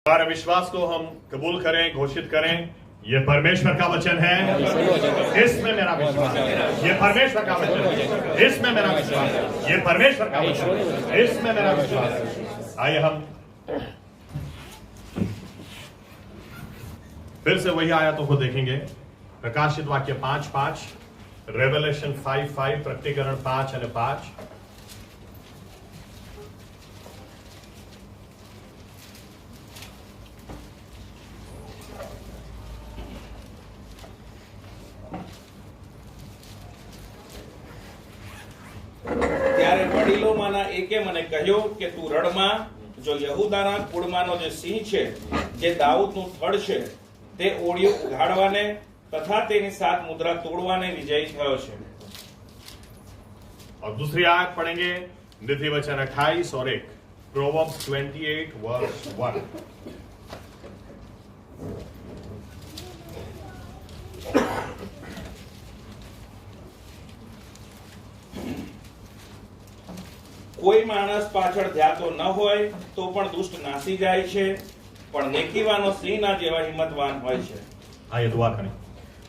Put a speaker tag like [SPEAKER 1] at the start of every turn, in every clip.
[SPEAKER 1] हमारे विश्वास को हम कबूल करें, घोषित करें, ये परमेश्वर का वचन है, इसमें मेरा विश्वास है। ये परमेश्वर का वचन है, इसमें मेरा विश्वास है। ये परमेश्वर का वचन है, इसमें मेरा विश्वास है। आइए हम फिर से वही आयतों को देखेंगे। प्रकाशित वाक्य 5:5, रेवलेशन 5:5, प्रकटीकरण 5:5।
[SPEAKER 2] ત્યારે વડીલોમાંના એકે મને કહ્યું કે તું રડમાં, જો યહૂદાના કુળમાંનો જે સિંહ છે, જે દાઉદનું થડ છે, તે ઓળિયું ઉઘાડવાને તથા તેની 7 મુદ્રા તોડવાને વિજયી થયો છે।
[SPEAKER 1] और दूसरी आयत पढ़ेंगे, नीति वचन 28 और 1, प्रोवर्ब्स 28 वर्स 1।
[SPEAKER 2] કોઈ માણસ પાછળ ધ્યાતો ન હોય તો પણ દુષ્ટ નાસી જાય છે, પણ નેકીવાનો સિંહના જેવા હિંમતવાન હોય છે।
[SPEAKER 1] आइए दुआ करें।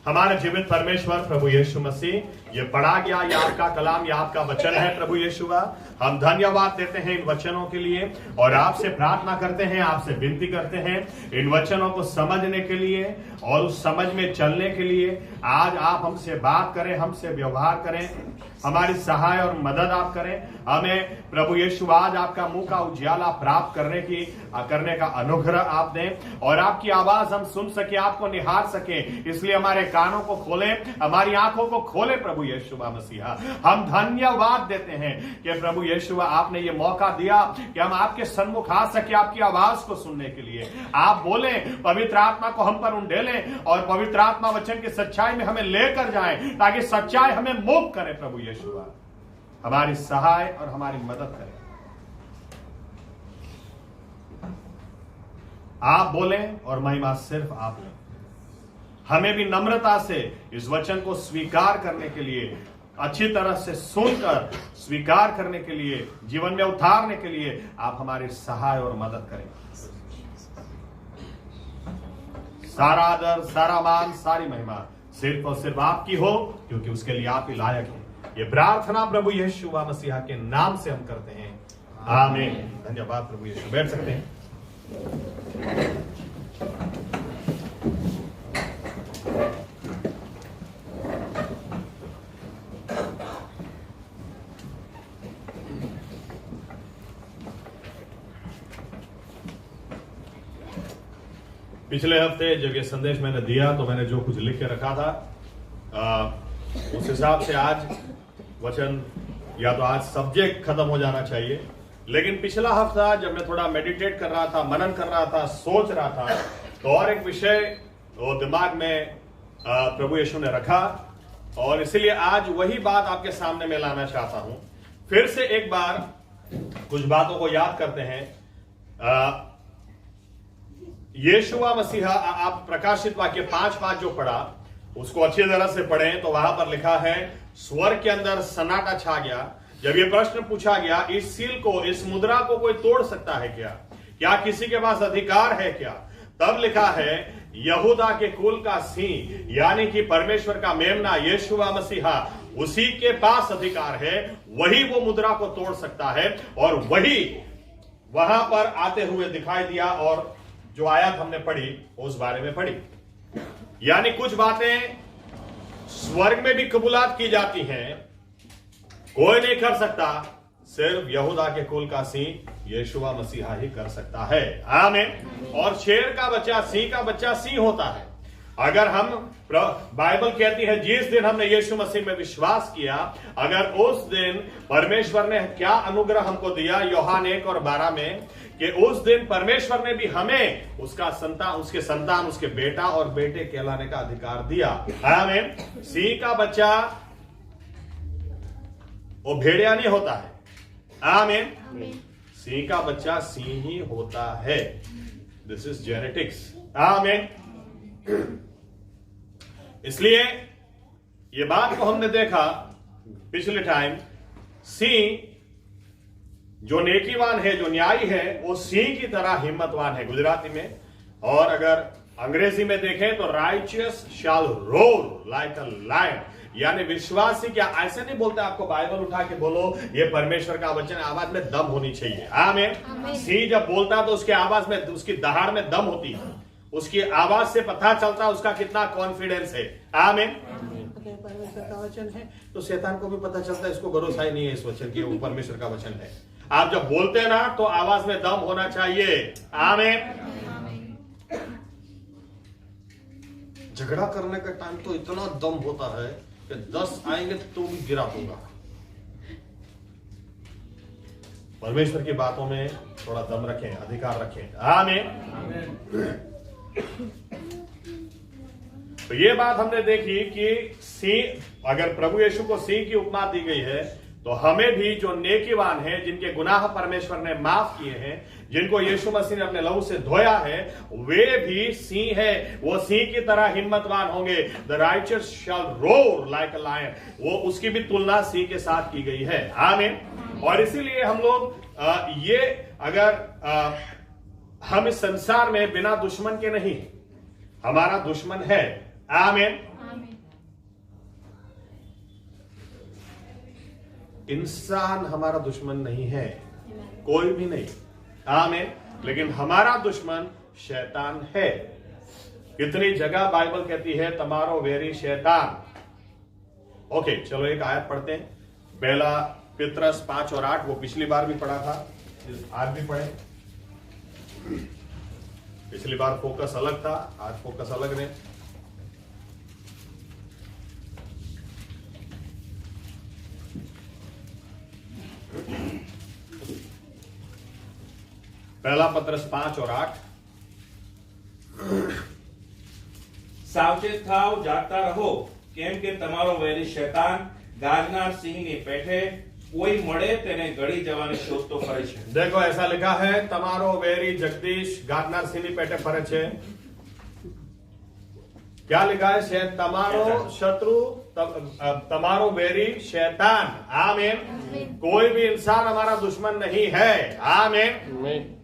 [SPEAKER 1] हमारे जीवित परमेश्वर प्रभु यीशु मसीह, ये पढ़ा गया ये आपका कलाम, ये आपका वचन है प्रभु यीशुआ। हम धन्यवाद देते हैं इन वचनों के लिए और आपसे प्रार्थना करते हैं, आपसे विनती करते हैं इन वचनों को समझने के लिए और उस समझ में चलने के लिए। आज आप हमसे बात करें, हमसे व्यवहार करें, हमारी सहाय और मदद आप करें। हमें प्रभु यीशु आज आपका मुंह का उजियाला प्राप्त करने का अनुग्रह आप दें और आपकी आवाज हम सुन सके, आपको निहार सके। इसलिए हमारे कानों को खोलें, हमारी आंखों को खोलें प्रभु यीशु मसीहा। हम धन्यवाद देते हैं कि प्रभु यीशु आपने ये मौका दिया कि हम आपके सन्मुख आ सके, आपकी आवाज को सुनने के लिए। आप बोलें, पवित्र आत्मा को हम पर उंडेलें और पवित्र आत्मा वचन की सच्चाई में हमें लेकर जाए ताकि सच्चाई हमें मुक्त करे प्रभु यीशुआ। हमारी सहाय और हमारी मदद करें। आप बोलें और महिमा सिर्फ आप लें। हमें भी नम्रता से इस वचन को स्वीकार करने के लिए, अच्छी तरह से सुनकर स्वीकार करने के लिए, जीवन में उतारने के लिए आप हमारी सहाय और मदद करें। सारा आदर, सारा मान, सारी महिमा सिर्फ और सिर्फ आपकी हो, क्योंकि उसके लिए आप ही लायक हैं। ये प्रार्थना प्रभु यीशु मसीहा के नाम से हम करते हैं, आमीन। धन्यवाद प्रभु यीशु। बैठ सकते हैं। पिछले हफ्ते जब ये संदेश मैंने दिया तो मैंने जो कुछ लिख के रखा था उस हिसाब से आज वचन या तो आज सब्जेक्ट खत्म हो जाना चाहिए, लेकिन पिछला हफ्ता जब मैं थोड़ा मेडिटेट कर रहा था, मनन कर रहा था, सोच रहा था, तो और एक विषय वो दिमाग में प्रभु यीशु ने रखा और इसीलिए आज वही बात आपके सामने में लाना चाहता हूं। फिर से एक बार कुछ बातों को याद करते हैं। यीशुआ मसीहा, आप प्रकाशित वाक्य 5:5 जो पढ़ा उसको अच्छी तरह से पढ़ें तो वहां पर लिखा है, स्वर्ग के अंदर सन्नाटा छा गया जब ये प्रश्न पूछा गया, इस सील को, इस मुद्रा को कोई तोड़ सकता है क्या? क्या किसी के पास अधिकार है क्या? तब लिखा है, यहूदा के कुल का सिंह यानी कि परमेश्वर का मेमना यीशुआ मसीहा, उसी के पास अधिकार है, वही वो मुद्रा को तोड़ सकता है और वही वहां पर आते हुए दिखाई दिया। और जो आयत हमने पढ़ी उस बारे में पढ़ी, यानी कुछ बातें स्वर्ग में भी कबूलात की जाती हैं, कोई नहीं कर सकता, सिर्फ यहूदा के कुल का सिंह यीशुआ मसीहा ही कर सकता है, आमीन। और शेर का बच्चा, सिंह का बच्चा सिंह होता है। अगर हम, बाइबल कहती है जिस दिन हमने यीशु मसीह में विश्वास किया, अगर उस दिन परमेश्वर ने क्या अनुग्रह हमको दिया, यूहन्ना 1:12 में, कि उस दिन परमेश्वर ने भी हमें उसका संतान, उसके संतान, उसके बेटा और बेटे कहलाने का अधिकार दिया, आमीन। सिंह का बच्चा वो भेड़िया नहीं होता है, आमीन। सिंह का बच्चा सिंह ही होता है। दिस इज जेनेटिक्स, आमीन। इसलिए ये बात को हमने देखा पिछले टाइम, सिंह जो नेकीवान है, जो न्यायी है, वो सिंह की तरह हिम्मतवान है गुजराती में। और अगर अंग्रेजी में देखें तो righteous shall roar like a lion, यानी विश्वासी क्या ऐसे नहीं बोलते, आपको बाइबल उठा के बोलो ये परमेश्वर का वचन, आवाज में दम होनी चाहिए। आमीन। सिंह जब बोलता है तो उसके आवाज में, उसकी दहाड़ में दम होती है, उसकी आवाज से पता चलता है उसका कितना कॉन्फिडेंस है। आमीन। परमेश्वर का वचन है तो शैतान को भी पता चलता है इसको भरोसा ही नहीं है इस वचन की, वो परमेश्वर का वचन है। आप जब बोलते हैं ना तो आवाज में दम होना चाहिए। आमीन। झगड़ा करने का टाइम तो इतना दम होता है कि 10 आएंगे तो भी गिरा दूंगा। परमेश्वर की बातों में थोड़ा दम रखें, अधिकार रखें। आमीन। तो ये बात हमने देखी कि सिंह, अगर प्रभु यीशु को सिंह की उपमा दी गई है तो हमें भी जो नेकीवान हैं, जिनके गुनाह परमेश्वर ने माफ किए हैं, जिनको यीशु मसीह ने अपने लहू से धोया है, वे भी सिंह है। वो सिंह की तरह हिम्मतवान होंगे। The righteous shall roar like a lion, वो उसकी भी तुलना सिंह के साथ की गई है। आमीन। और इसीलिए हम लोग ये अगर हम इस संसार में बिना दुश्मन के नहीं, हमारा दुश्मन है। आमीन। इंसान हमारा दुश्मन नहीं है, कोई भी नहीं। आमीन। लेकिन हमारा दुश्मन शैतान है। कितनी जगह बाइबल कहती है तुम्हारो वेरी शैतान। ओके, चलो एक आयत पढ़ते हैं। पहला पितरस 5 और 8, वो पिछली बार भी पढ़ा था, आज भी पढ़े। पिछली बार फोकस अलग था, आज फोकस अलग है। पहला पत्रस 5 और 8।
[SPEAKER 2] સાવચેત થાવ, જાગતા રહો, કેમ કે તમારો વેરી શૈતાન ગાજનાર સિંહની પેઠે કોઈ મળે તેને ગળી જવાની શોધતો ફરે છે।
[SPEAKER 1] देखो ऐसा लिखा है, तमारो वेरी जगदीश गाजनार सिंहनी पेटे फरे छे। क्या लिखा है? शायद तमारो शत्रु, तमारो वेरी शैतान। आमीन। कोई भी इंसान हमारा दुश्मन नहीं है। आमीन।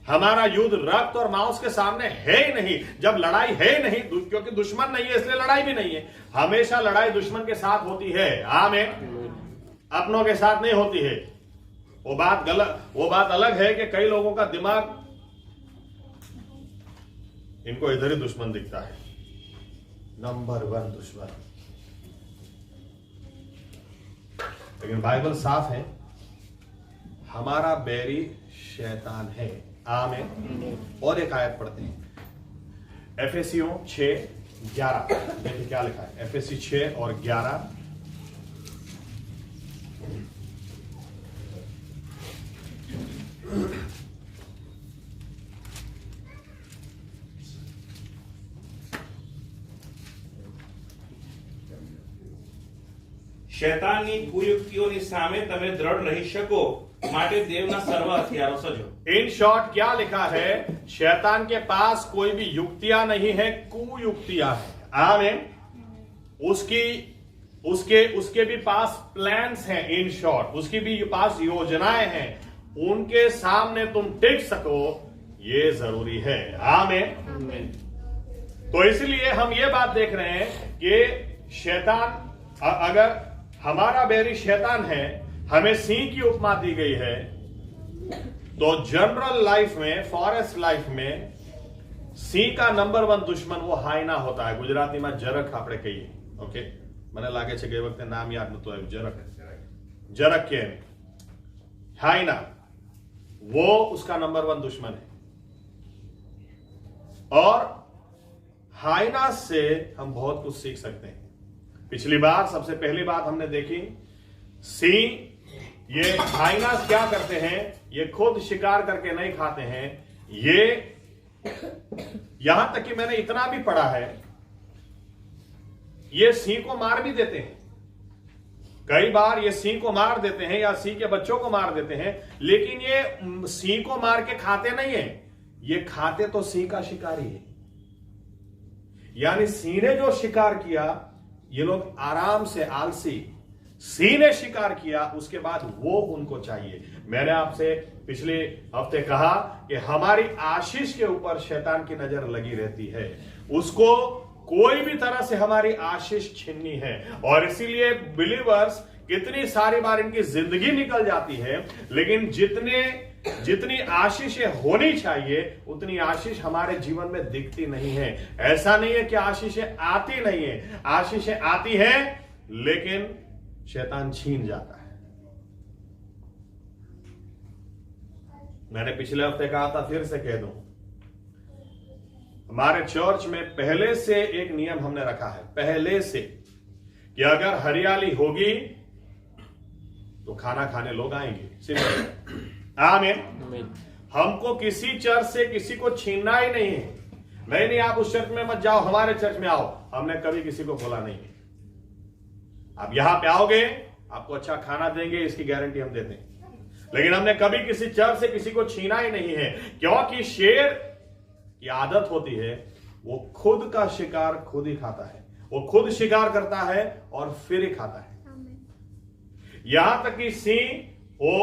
[SPEAKER 1] हमारा युद्ध रक्त और मांस के सामने है ही नहीं। जब लड़ाई है ही नहीं, क्योंकि दुश्मन नहीं है इसलिए लड़ाई भी नहीं है। हमेशा लड़ाई दुश्मन के साथ होती है। आमीन। अपनों के साथ नहीं होती है। वो बात गलत, वो बात अलग है कि कई लोगों का दिमाग, इनको इधर ही दुश्मन दिखता है, नंबर 1 दुश्मन। लेकिन बाइबल साफ है, हमारा बैरी शैतान है। आमीन। और एक आयत पढ़ते हैं, एफेसियों 6:11। देखिए क्या लिखा है, एफेसी 6 और 11।
[SPEAKER 2] શૈતાનની કુયુક્તિઓની સામે તમે દ્રઢ રહી શકો, માટે દેવના સર્વ હથિયારો સજો।
[SPEAKER 1] इन शॉर्ट क्या लिखा है? शैतान के पास कोई भी युक्तियां नहीं है, कुयुक्तियां है। आमीन। उसके भी पास प्लान्स हैं। इन शॉर्ट उसकी भी पास योजनाएं हैं। उनके सामने तुम टिक सको, ये जरूरी है। आमीन। तो इसलिए हम ये बात देख रहे हैं कि शैतान, अगर हमारा बैरी शैतान है, हमें सिंह की उपमा दी गई है, तो जनरल लाइफ में, फॉरेस्ट लाइफ में सिंह का नंबर 1 दुश्मन वो हाइना होता है। गुजराती में जरक આપણે કહીએ। ओके, મને લાગે છે કે એ વખતે નામ યાદ નતું આવ્યું। जरक के हाइना, वो उसका नंबर 1 दुश्मन है। और हाइना से हम बहुत कुछ सीख सकते हैं। पिछली बार सबसे पहली बात हमने देखी, सिंह, ये हाइनास क्या करते हैं? ये खुद शिकार करके नहीं खाते हैं। ये यहां तक कि मैंने इतना भी पढ़ा है, ये सिंह को मार भी देते हैं। कई बार ये सिंह को मार देते हैं या सिंह के बच्चों को मार देते हैं, लेकिन ये सिंह को मार के खाते नहीं है। ये खाते तो सिंह का शिकारी है। यानी सिंह ने जो शिकार किया, ये लोग आराम से, आलसी सिंह ने शिकार किया, उसके बाद वो उनको चाहिए। मैंने आपसे पिछले हफ्ते कहा कि हमारी आशीष के ऊपर शैतान की नजर लगी रहती है, उसको कोई भी तरह से हमारी आशीष छीननी है। और इसीलिए बिलीवर्स कितनी सारी बार इनकी जिंदगी निकल जाती है, लेकिन जितनी आशीषें होनी चाहिए उतनी आशीष हमारे जीवन में दिखती नहीं है। ऐसा नहीं है कि आशीषें आती नहीं है, आशीषें आती है लेकिन शैतान छीन जाता है। मैंने पिछले हफ्ते कहा था, फिर से कह दूं, हमारे चर्च में पहले से एक नियम हमने रखा है, पहले से, कि अगर हरियाली होगी तो खाना खाने लोग आएंगे। सिंपल। आमीन। हमको किसी चर्च से किसी को छीनना ही नहीं है। नहीं आप उस चर्च में मत जाओ, हमारे चर्च में आओ, हमने कभी किसी को बोला नहीं है। आप यहां पे आओगे, आपको अच्छा खाना देंगे, इसकी गारंटी हम देते हैं। लेकिन हमने कभी किसी चर्च से किसी को छीना ही नहीं है, क्योंकि शेर की आदत होती है, वो खुद का शिकार खुद ही खाता है। वो खुद शिकार करता है और फिर ही खाता है। यहां तक कि सिंह वो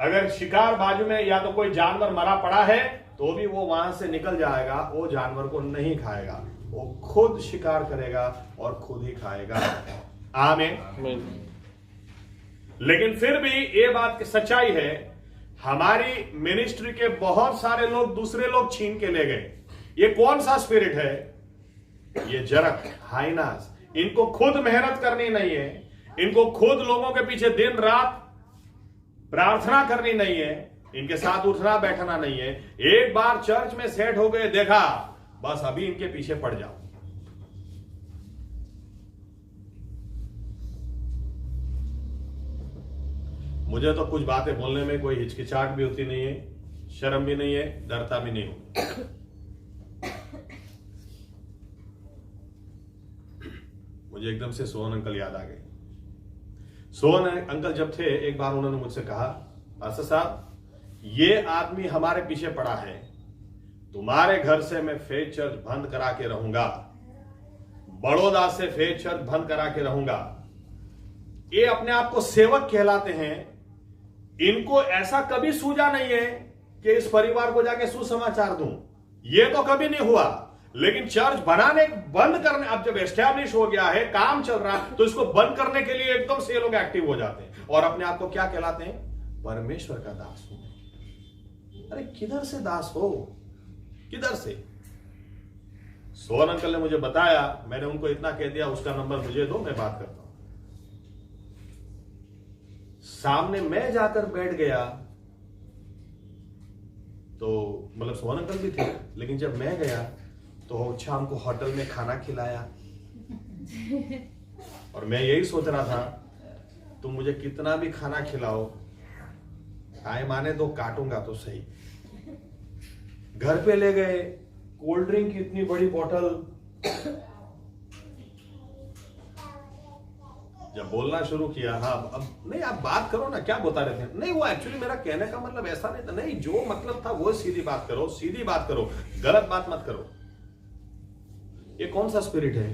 [SPEAKER 1] अगर शिकार बाजू में या तो कोई जानवर मरा पड़ा है तो भी वो वहां से निकल जाएगा, वो जानवर को नहीं खाएगा, वो खुद शिकार करेगा और खुद ही खाएगा। आमीन। लेकिन फिर भी ये बात की सच्चाई है, हमारी मिनिस्ट्री के बहुत सारे लोग दूसरे लोग छीन के ले गए। ये कौन सा स्पिरिट है? ये जरक, हाइनास। इनको खुद मेहनत करनी नहीं है, इनको खुद लोगों के पीछे दिन रात प्रार्थना करनी नहीं है, इनके साथ उठना बैठना नहीं है। एक बार चर्च में सेट हो गए, देखा, बस अभी इनके पीछे पड़ जाओ। मुझे तो कुछ बातें बोलने में कोई हिचकिचाहट भी होती नहीं है, शर्म भी नहीं है, डरता भी नहीं हूं। मुझे एकदम से सोहन अंकल याद आ गए। सोहन अंकल जब थे, एक बार उन्होंने मुझसे कहा, पास्टर साहब, ये आदमी हमारे पीछे पड़ा है, तुम्हारे घर से मैं फेथ चर्च बंद करा के रहूंगा, बड़ौदा से फेथ चर्च बंद करा के रहूंगा। ये अपने आप को सेवक कहलाते हैं, इनको ऐसा कभी सूझा नहीं है कि इस परिवार को जाके सुसमाचार दूं। ये तो कभी नहीं हुआ। लेकिन चर्च बनाने बंद करने, अब जब एस्टैब्लिश हो गया है, काम चल रहा है, तो इसको बंद करने के लिए एकदम से ये लोग एक्टिव हो जाते हैं और अपने आप को क्या कहलाते हैं? परमेश्वर का दास हूं। अरे किधर से दास हो, किधर से? सोहन अंकल ने मुझे बताया, मैंने उनको इतना कह दिया, उसका नंबर मुझे दो, मैं बात करता हूं। सामने मैं जाकर बैठ गया तो मतलब सोहन अंकल भी थे, लेकिन जब मैं गया तो शाम को होटल में खाना खिलाया और मैं यही सोच रहा था, तुम मुझे कितना भी खाना खिलाओ, टाइम आने दो, काटूंगा तो सही। घर पे ले गए, कोल्ड ड्रिंक की इतनी बड़ी बोतल। जब बोलना शुरू किया, हाँ अब नहीं आप बात करो ना, क्या बता रहे थे? नहीं वो एक्चुअली मेरा कहने का मतलब ऐसा नहीं था, नहीं जो मतलब था वो सीधी बात करो, सीधी बात करो, गलत बात मत करो। ये कौन सा स्पिरिट है?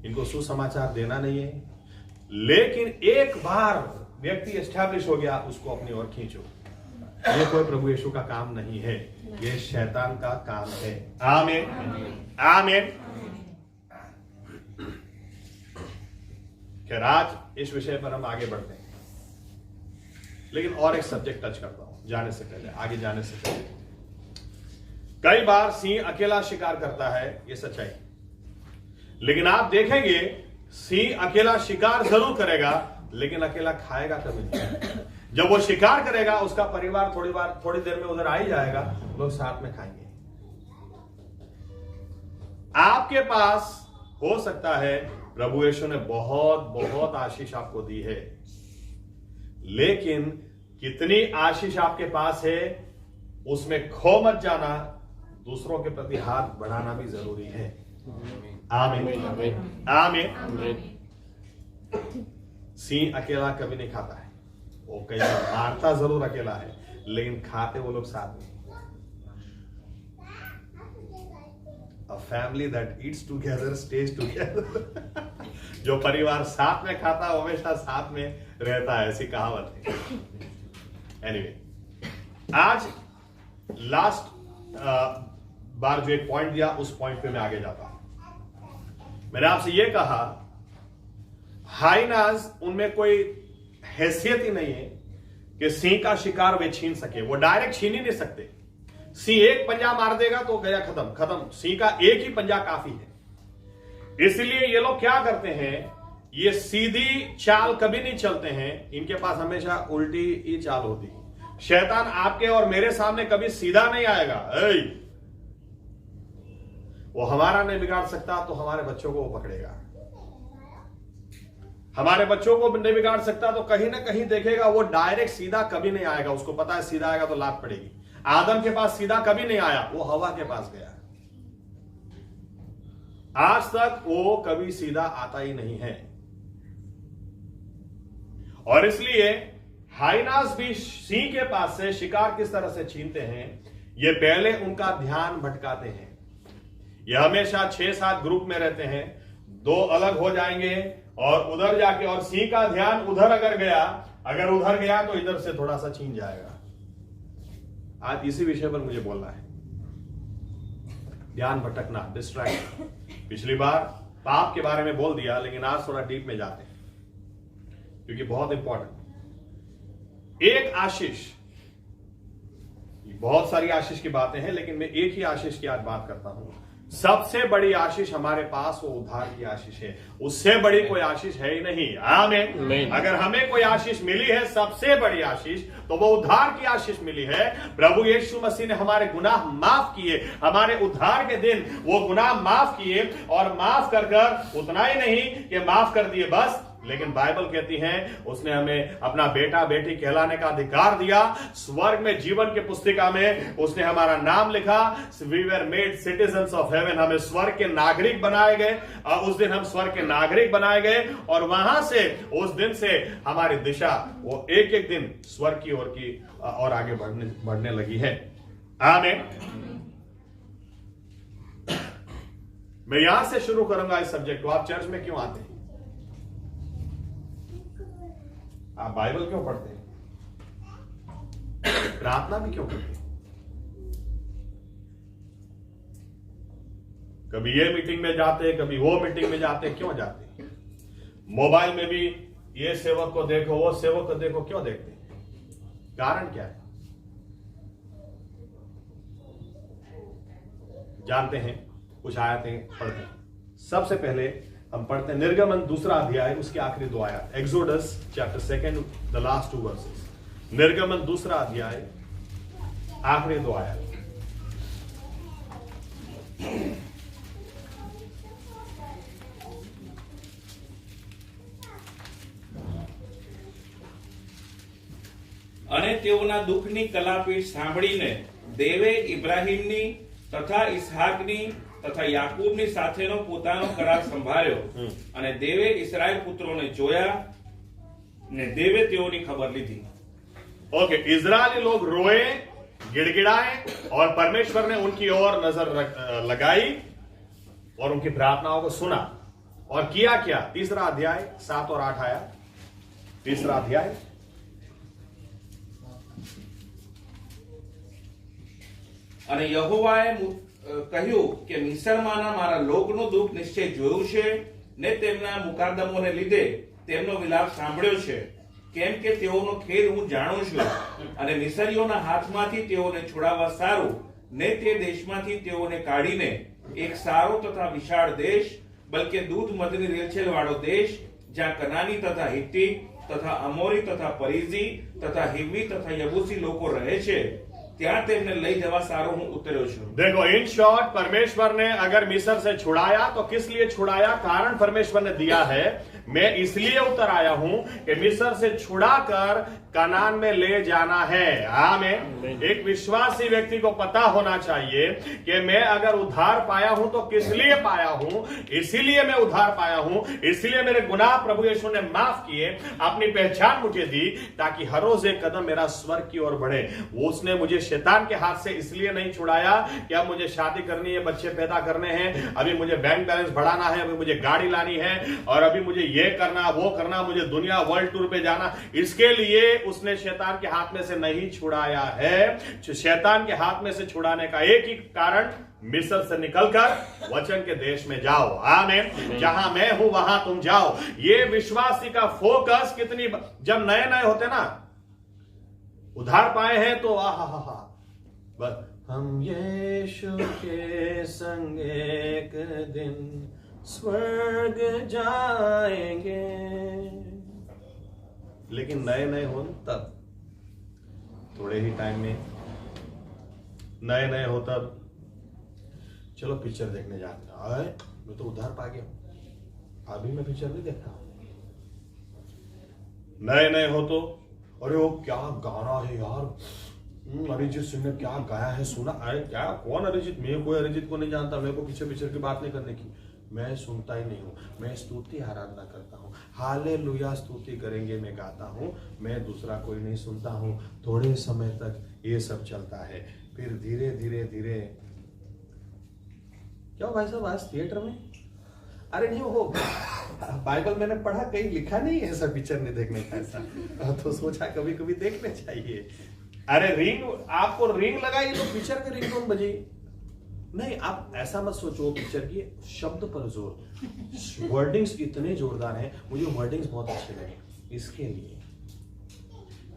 [SPEAKER 1] इनको सुसमाचार देना नहीं है, लेकिन एक बार व्यक्ति एस्टैब्लिश हो गया, उसको अपनी ओर खींचो। ये कोई प्रभु यीशु का काम नहीं है, ये शैतान का काम है। आमीन, आमीन। खैर आज इस विषय पर हम आगे बढ़ते हैं, लेकिन और एक सब्जेक्ट टच करता हूं जाने से पहले, आगे जाने से पहले। कई बार सिंह अकेला शिकार करता है, ये सच्चाई, लेकिन आप देखेंगे सिंह अकेला शिकार जरूर करेगा, लेकिन अकेला खाएगा कभी नहीं। जब वो शिकार करेगा, उसका परिवार थोड़ी देर में उधर आ ही जाएगा, लोग साथ में खाएंगे। आपके पास हो सकता है प्रभु यीशु ने बहुत बहुत आशीष आपको दी है, लेकिन कितनी आशीष आपके पास है उसमें खो मत जाना, दूसरों के प्रति हाथ बढ़ाना भी जरूरी है। आमीन, आमीन। सिंह अकेला कभी नहीं खाता है, वो कई बार मारता जरूर अकेला है, लेकिन खाते वो लोग साथ में। A family that eats together stays together. जो परिवार साथ में खाता है हमेशा साथ में रहता है, ऐसी कहावत है। एनीवे, आज लास्ट बार जो एक पॉइंट दिया उस पॉइंट पे मैं आगे जाता हूं। मैंने आपसे यह कहा हाइनाज उनमें कोई हैसियत ही नहीं है कि सिंह का शिकार वे छीन सके। वो डायरेक्ट छीन ही नहीं सकते। सिंह एक पंजा मार देगा तो गया, खत्म खत्म। सिंह का एक ही पंजा काफी है। इसलिए ये लोग क्या करते हैं, ये सीधी चाल कभी नहीं चलते हैं, इनके पास हमेशा उल्टी ही चाल होती है। शैतान आपके और मेरे सामने कभी सीधा नहीं आएगा। वो हमारा नहीं बिगाड़ सकता तो हमारे बच्चों को वो पकड़ेगा। हमारे बच्चों को नहीं बिगाड़ सकता तो कहीं ना कहीं देखेगा। वो डायरेक्ट सीधा कभी नहीं आएगा। उसको पता है सीधा आएगा तो लात पड़ेगी। आदम के पास सीधा कभी नहीं आया, वो हवा के पास गया। आज तक वो कभी सीधा आता ही नहीं है। और इसलिए हाइनास भी सिंह के पास से शिकार किस तरह से छीनते हैं, ये पहले उनका ध्यान भटकाते हैं। ये हमेशा 6-7 ग्रुप में रहते हैं, 2 अलग हो जाएंगे और उधर जाके, और सिंह का ध्यान उधर अगर उधर गया तो इधर से थोड़ा सा छीन जाएगा। आज इसी विषय पर मुझे बोलना है, ध्यान भटकना, डिस्ट्रैक्ट। पिछली बार पाप के बारे में बोल दिया, लेकिन आज थोड़ा डीप में जाते हैं क्योंकि बहुत इंपॉर्टेंट। एक आशीष, बहुत सारी आशीष की बातें हैं लेकिन मैं एक ही आशीष की आज बात करता हूं। सबसे बड़ी आशीष हमारे पास वो उद्धार की आशीष है। उससे बड़ी कोई आशीष है ही नहीं। आमीन। अगर हमें कोई आशीष मिली है, सबसे बड़ी आशीष, तो वो उद्धार की आशीष मिली है। प्रभु यीशु मसीह ने हमारे गुनाह माफ किए। हमारे उद्धार के दिन वो गुनाह माफ किए, और माफ कर उतना ही नहीं कि माफ कर दिए बस, लेकिन बाइबल कहती है उसने हमें अपना बेटा बेटी कहलाने का अधिकार दिया। स्वर्ग में जीवन की पुस्तिका में उसने हमारा नाम लिखा। We were made citizens of heaven. हमें स्वर्ग के नागरिक बनाए गए। उस दिन हम स्वर्ग के नागरिक बनाए गए, और वहां से, उस दिन से हमारी दिशा वो एक एक दिन स्वर्ग की और आगे बढ़ने लगी है। आमीन। मैं यहां से शुरू करूंगा इस सब्जेक्ट को। आप चर्च में क्यों आते हैं? आप बाइबल क्यों पढ़ते हैं? प्रार्थना भी क्यों करते हैं? कभी ये मीटिंग में जाते हैं, कभी वो मीटिंग में जाते हैं। क्यों जाते हैं? मोबाइल में भी ये सेवक को देखो, वो सेवक को देखो, क्यों देखते हैं? कारण क्या है? जानते हैं? कुछ आयतें पढ़ते हैं। सबसे पहले हम पढ़ते हैं निर्गमन 2 अध्याय, उसके आखिरी 2 आयत। Exodus chapter 2, the last 2 versus. निर्गमन 2 अध्याय, आखिरी 2 आयत।
[SPEAKER 2] અને તેઓના દુઃખની કલાપીઠ સાંભળીને દેવે ઇબ્રાહીમની તથા ઇસ્હાકની તથા યાકૂબની સાથેનો પોતાનો કરાર સંભાળ્યો, અને દેવે ઇસ્રાએલ પુત્રોને જોયા ને દેવે તેઓની ખબર લીધી।
[SPEAKER 1] ओके, इजरायली लोग रोए, गिड़गिड़ाए, और परमेश्वर ने उनकी ओर नजर लगाई और उनकी प्रार्थनाओं को सुना। और किया क्या? 3 अध्याय 7 और 8 आया। 3 अध्याय।
[SPEAKER 2] અને યહોવાએ કહ્યું કે મિસરમાંના મારા લોકનું દુઃખ નિશ્ચય જોયું છે ને તેમના મુકાદમોને લીધે તેમનો વિલાપ સાંભળ્યો છે, કેમ કે તેઓનો ખેદ હું જાણું છું, અને મિસરીઓના હાથમાંથી તેઓને છોડાવવા સારું ને તે દેશમાંથી તેઓને કાઢીને એક સારો તથા વિશાળ દેશ, બલકે દૂધ મધની રેલછેલ વાળો દેશ, જ્યાં કનાની તથા હિત્તી તથા અમોરી તથા પરિઝી તથા હિવ્વી તથા યબૂસી લોકો રહે છે, ત્યાં તેમને લઈ જવા સારો હું ઉતર્યો છું।
[SPEAKER 1] देखो, इन शॉर्ट, परमेश्वर ने अगर मिस्र से छुड़ाया तो किस लिए छुड़ाया? कारण परमेश्वर ने दिया है। मैं इसलिए उतर आया हूं कि मिस्र से छुड़ाकर कनान में ले जाना है। आमीन। एक विश्वासी व्यक्ति को पता होना चाहिए कि मैं अगर उद्धार पाया हूं तो किस लिए पाया हूं। इसीलिए मैं उद्धार पाया हूं, इसलिए मेरे गुनाह प्रभु यीशु ने माफ किए, अपनी पहचान मुझे दी, ताकि हर रोज एक कदम मेरा स्वर्ग की ओर बढ़े। वो उसने मुझे शैतान के हाथ से इसलिए नहीं छुड़ाया कि अब मुझे शादी करनी है, बच्चे पैदा करने हैं, अभी मुझे बैंक बैलेंस बढ़ाना है, अभी मुझे गाड़ी लानी है, और अभी मुझे ये करना वो करना, मुझे दुनिया वर्ल्ड टूर पे जाना। इसके लिए उसने शैतान के हाथ में से नहीं छुड़ाया है। शैतान के हाथ में से छुड़ाने का एक ही कारण, मिस्र से निकलकर वचन के देश में जाओ। आमीन। जहां मैं हूं वहां तुम जाओ। ये विश्वासी का फोकस कितनी, जब नए नए होते ना, उधार पाए हैं तो आहा बस हम यीशु के संग एक दिन स्वर्ग जाएंगे। लेकिन नए नए हो तब, थोड़े ही टाइम में नए नए हो तब चलो पिक्चर देखने जाते हैं। मैं तो उधार पा गया, अभी मैं पिक्चर नहीं देखता। नए नए हो तो अरे वो क्या गाना है यार, अरिजीत सिंह ने क्या गाया है सुना? अरे क्या, कौन अरिजीत? मैं कोई अरिजीत को नहीं जानता, मेरे को पीछे पिक्चर की बात नहीं करने की। मैं सुनता ही नहीं हूं, मैं स्तुति आराधना करता हूं, हालेलुया स्तुति करेंगे मैं गाता हूं, मैं दूसरा कोई नहीं सुनता हूं। थोड़े समय तक ये सब चलता है, फिर धीरे धीरे धीरे क्या भाई साहब आज थिएटर में? अरे नहीं, वो बाइबल मैंने पढ़ा, कहीं लिखा नहीं है ऐसा पिक्चर नहीं देखने का ऐसा, तो सोचा कभी कभी देखने चाहिए। अरे रिंग, आपको रिंग लगाई तो पिक्चर का रिंग टोन बजी नहीं। आप ऐसा मत सोचो पिक्चर की शब्द पर जोर, वर्डिंग्स इतने जोरदार हैं, मुझे वर्डिंग्स बहुत अच्छे लगे। इसके लिए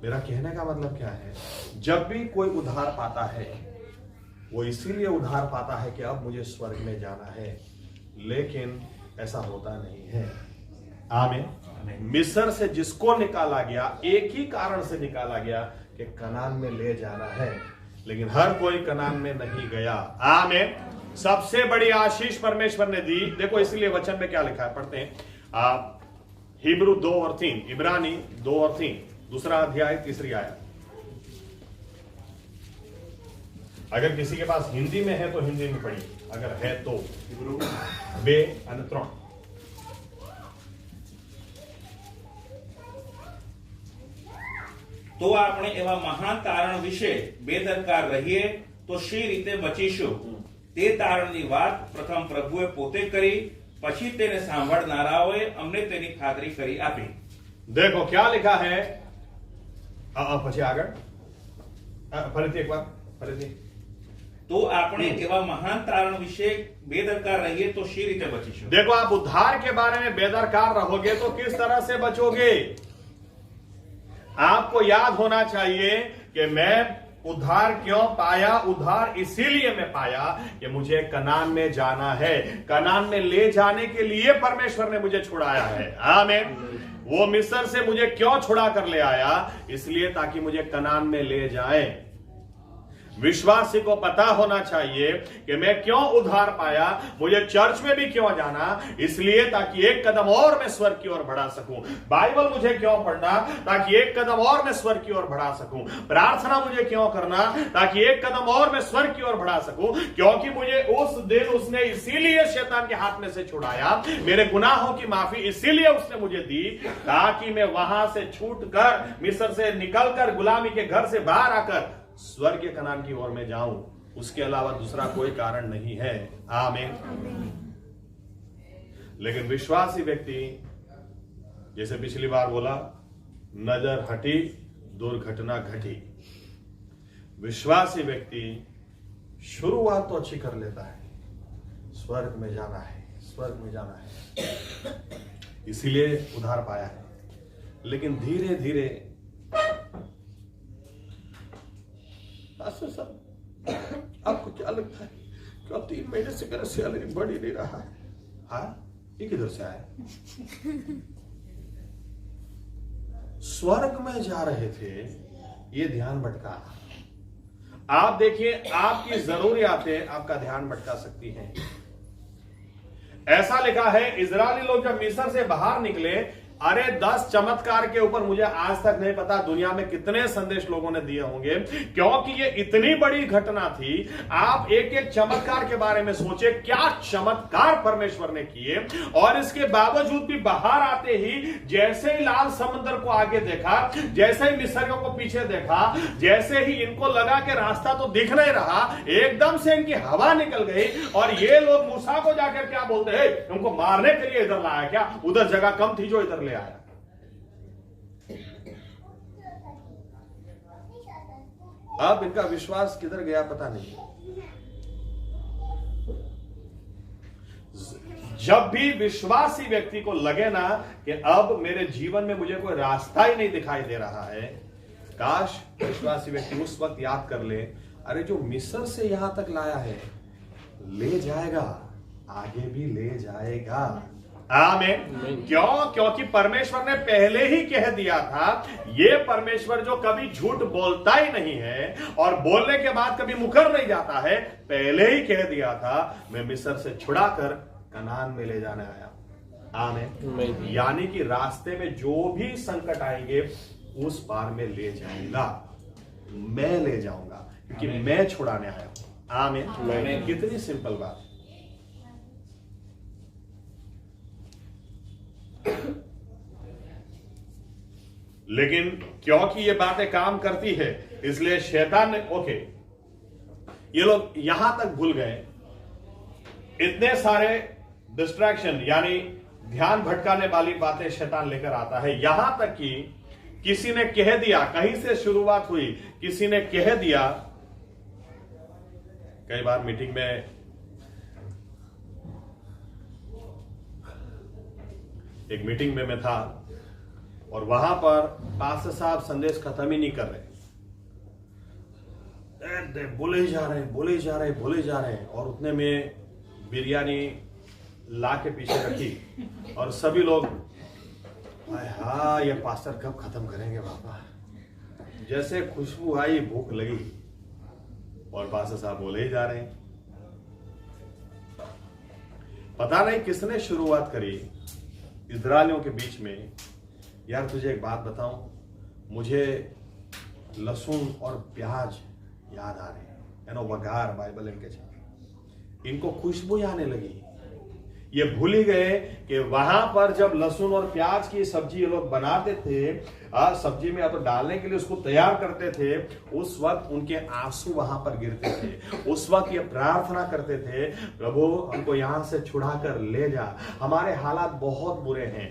[SPEAKER 1] मेरा कहने का मतलब क्या है, जब भी कोई उधार पाता है वो इसीलिए उधार पाता है कि अब मुझे स्वर्ग में जाना है, लेकिन ऐसा होता नहीं है। आमीन। मिस्र से जिसको निकाला गया एक ही कारण से निकाला गया कि कनान में ले जाना है, लेकिन हर कोई कनान में नहीं गया। आमीन। सबसे बड़ी आशीष परमेश्वर ने दी। देखो इसलिए वचन में क्या लिखा है, पढ़ते हैं हिब्रू 2 और 3, इब्रानी 2 और 3, दूसरा अध्याय 3 आयत। अगर किसी के पास हिंदी में है तो हिंदी में पढ़िए, अगर है तो हिब्रू 2 અને 3।
[SPEAKER 2] તો આપણે એવા મહાન તારણ વિશે બેદરકાર રહીએ તો શી રીતે બચીશું? તે તારણની વાત પ્રથમ પ્રભુએ પોતે કરી, પછી તેને સાંભળનારાઓએ અમને તેની ખાતરી કરી આપી।
[SPEAKER 1] देखो क्या लिखा है, પછી આગળ ફરીથી એકવાર ફરીથી।
[SPEAKER 2] તો આપણે એવા મહાન તારણ વિશે બેદરકાર રહીએ તો શી રીતે બચીશું?
[SPEAKER 1] देखो आप उद्धार के बारे में बेदरकार रहोगे तो किस तरह से बचोगे? आपको याद होना चाहिए कि मैं उद्धार क्यों पाया। उद्धार इसीलिए मैं पाया कि मुझे कनान में जाना है, कनान में ले जाने के लिए परमेश्वर ने मुझे छुड़ाया है। आमीन। वो मिस्र से मुझे क्यों छुड़ा कर ले आया? इसलिए ताकि मुझे कनान में ले जाए। विश्वासी को पता होना चाहिए कि मैं क्यों उद्धार पाया, मुझे चर्च में भी क्यों जाना, इसलिए ताकि एक कदम और मैं स्वर्ग की ओर बढ़ा सकूं। बाइबल मुझे क्यों पढ़ना, ताकि एक कदम और मैं स्वर्ग की ओर बढ़ा सकूं। प्रार्थना मुझे क्यों करना, ताकि एक कदम और मैं स्वर्ग की ओर बढ़ा सकूं। क्योंकि मुझे उस दिन उसने इसीलिए शैतान के हाथ में से छुड़ाया, मेरे गुनाहों की माफी इसीलिए उसने मुझे दी, ताकि मैं वहां से छूट कर, मिस्र से निकलकर, गुलामी के घर से बाहर आकर स्वर्ग के कनान की ओर में जाऊं। उसके अलावा दूसरा कोई कारण नहीं है। आमीन। लेकिन विश्वासी व्यक्ति, जैसे पिछली बार बोला, नजर हटी दुर्घटना घटी। विश्वासी व्यक्ति शुरुआत तो अच्छी कर लेता है, स्वर्ग में जाना है, स्वर्ग में जाना है, इसीलिए उधार पाया है। लेकिन धीरे धीरे सब आपको क्या लगता है, क्यों 3 महीने से मेरा सैलरी बढ़ ही नहीं रहा है? हाँ, ये किधर से आया? स्वर्ग में जा रहे थे, ये ध्यान भटका। आप देखिए, आपकी जरूरियातें आपका ध्यान भटका सकती हैं। ऐसा लिखा है, इजरायली लोग जब मिस्र से बाहर निकले अरे 10 चमत्कार के ऊपर मुझे आज तक नहीं पता दुनिया में कितने संदेश लोगों ने दिए होंगे, क्योंकि ये इतनी बड़ी घटना थी। आप एक एक चमत्कार के बारे में सोचे, क्या चमत्कार परमेश्वर ने किए। और इसके बावजूद भी बाहर आते ही जैसे ही लाल समुद्र को आगे देखा, जैसे ही मिस्रियों को पीछे देखा, जैसे ही इनको लगा कि रास्ता तो दिख नहीं रहा, एकदम से इनकी हवा निकल गई और ये लोग मूसा को जाकर क्या बोलते हैं, उनको मारने के लिए इधर लाया क्या, उधर जगह कम थी जो इधर ले आया। अब इनका विश्वास किधर गया पता नहीं। जब भी विश्वासी व्यक्ति को लगे ना कि अब मेरे जीवन में मुझे कोई रास्ता ही नहीं दिखाई दे रहा है, काश विश्वासी व्यक्ति उस वक्त याद कर ले, अरे जो मिस्र से यहां तक लाया है ले जाएगा, आगे भी ले जाएगा। आमीन। क्यों? क्योंकि परमेश्वर ने पहले ही कह दिया था, ये परमेश्वर जो कभी झूठ बोलता ही नहीं है और बोलने के बाद कभी मुकर नहीं जाता है, पहले ही कह दिया था मैं मिस्र से छुड़ाकर कनान में ले जाने आया। आमीन। यानी कि रास्ते में जो भी संकट आएंगे उस पार में ले जाएगा, मैं ले जाऊंगा, क्योंकि मैं छुड़ाने आया हूं। आमीन। कितनी सिंपल बात। लेकिन क्योंकि ये बातें काम करती है, इसलिए शैतान ने, ओके, ये लोग यहां तक भूल गए, इतने सारे डिस्ट्रैक्शन यानी ध्यान भटकाने वाली बातें शैतान लेकर आता है। यहां तक कि किसी ने कह दिया, कहीं से शुरुआत हुई, किसी ने कह दिया, कई बार मीटिंग में एक मीटिंग में मैं था और वहां पर पास्टर साहब संदेश खत्म ही नहीं कर रहे, बोले ही जा रहे हैं, बोले ही जा रहे हैं, बोले ही जा रहे हैं। और उतने में बिरयानी ला के पीछे रखी और सभी लोग, हाँ ये पास्टर कब खत्म करेंगे बाबा। जैसे खुशबू आई, भूख लगी और पास्टर साहब बोले ही जा रहे हैं। पता नहीं किसने शुरुआत करी इस्राएलियों के बीच में, यार तुझे एक बात बताऊं, मुझे लहसुन और प्याज याद आ रहे हैं, वघार बाइबल इनके, इनको खुशबू आने लगी। ये भूल ही गए कि वहां पर जब लहसुन और प्याज की सब्जी ये लोग बनाते थे, सब्जी में या तो डालने के लिए उसको तैयार करते थे, उस वक्त उनके आंसू वहां पर गिरते थे। उस वक्त ये प्रार्थना करते थे, प्रभु हमको यहां से छुड़ा कर ले जा, हमारे हालात बहुत बुरे हैं,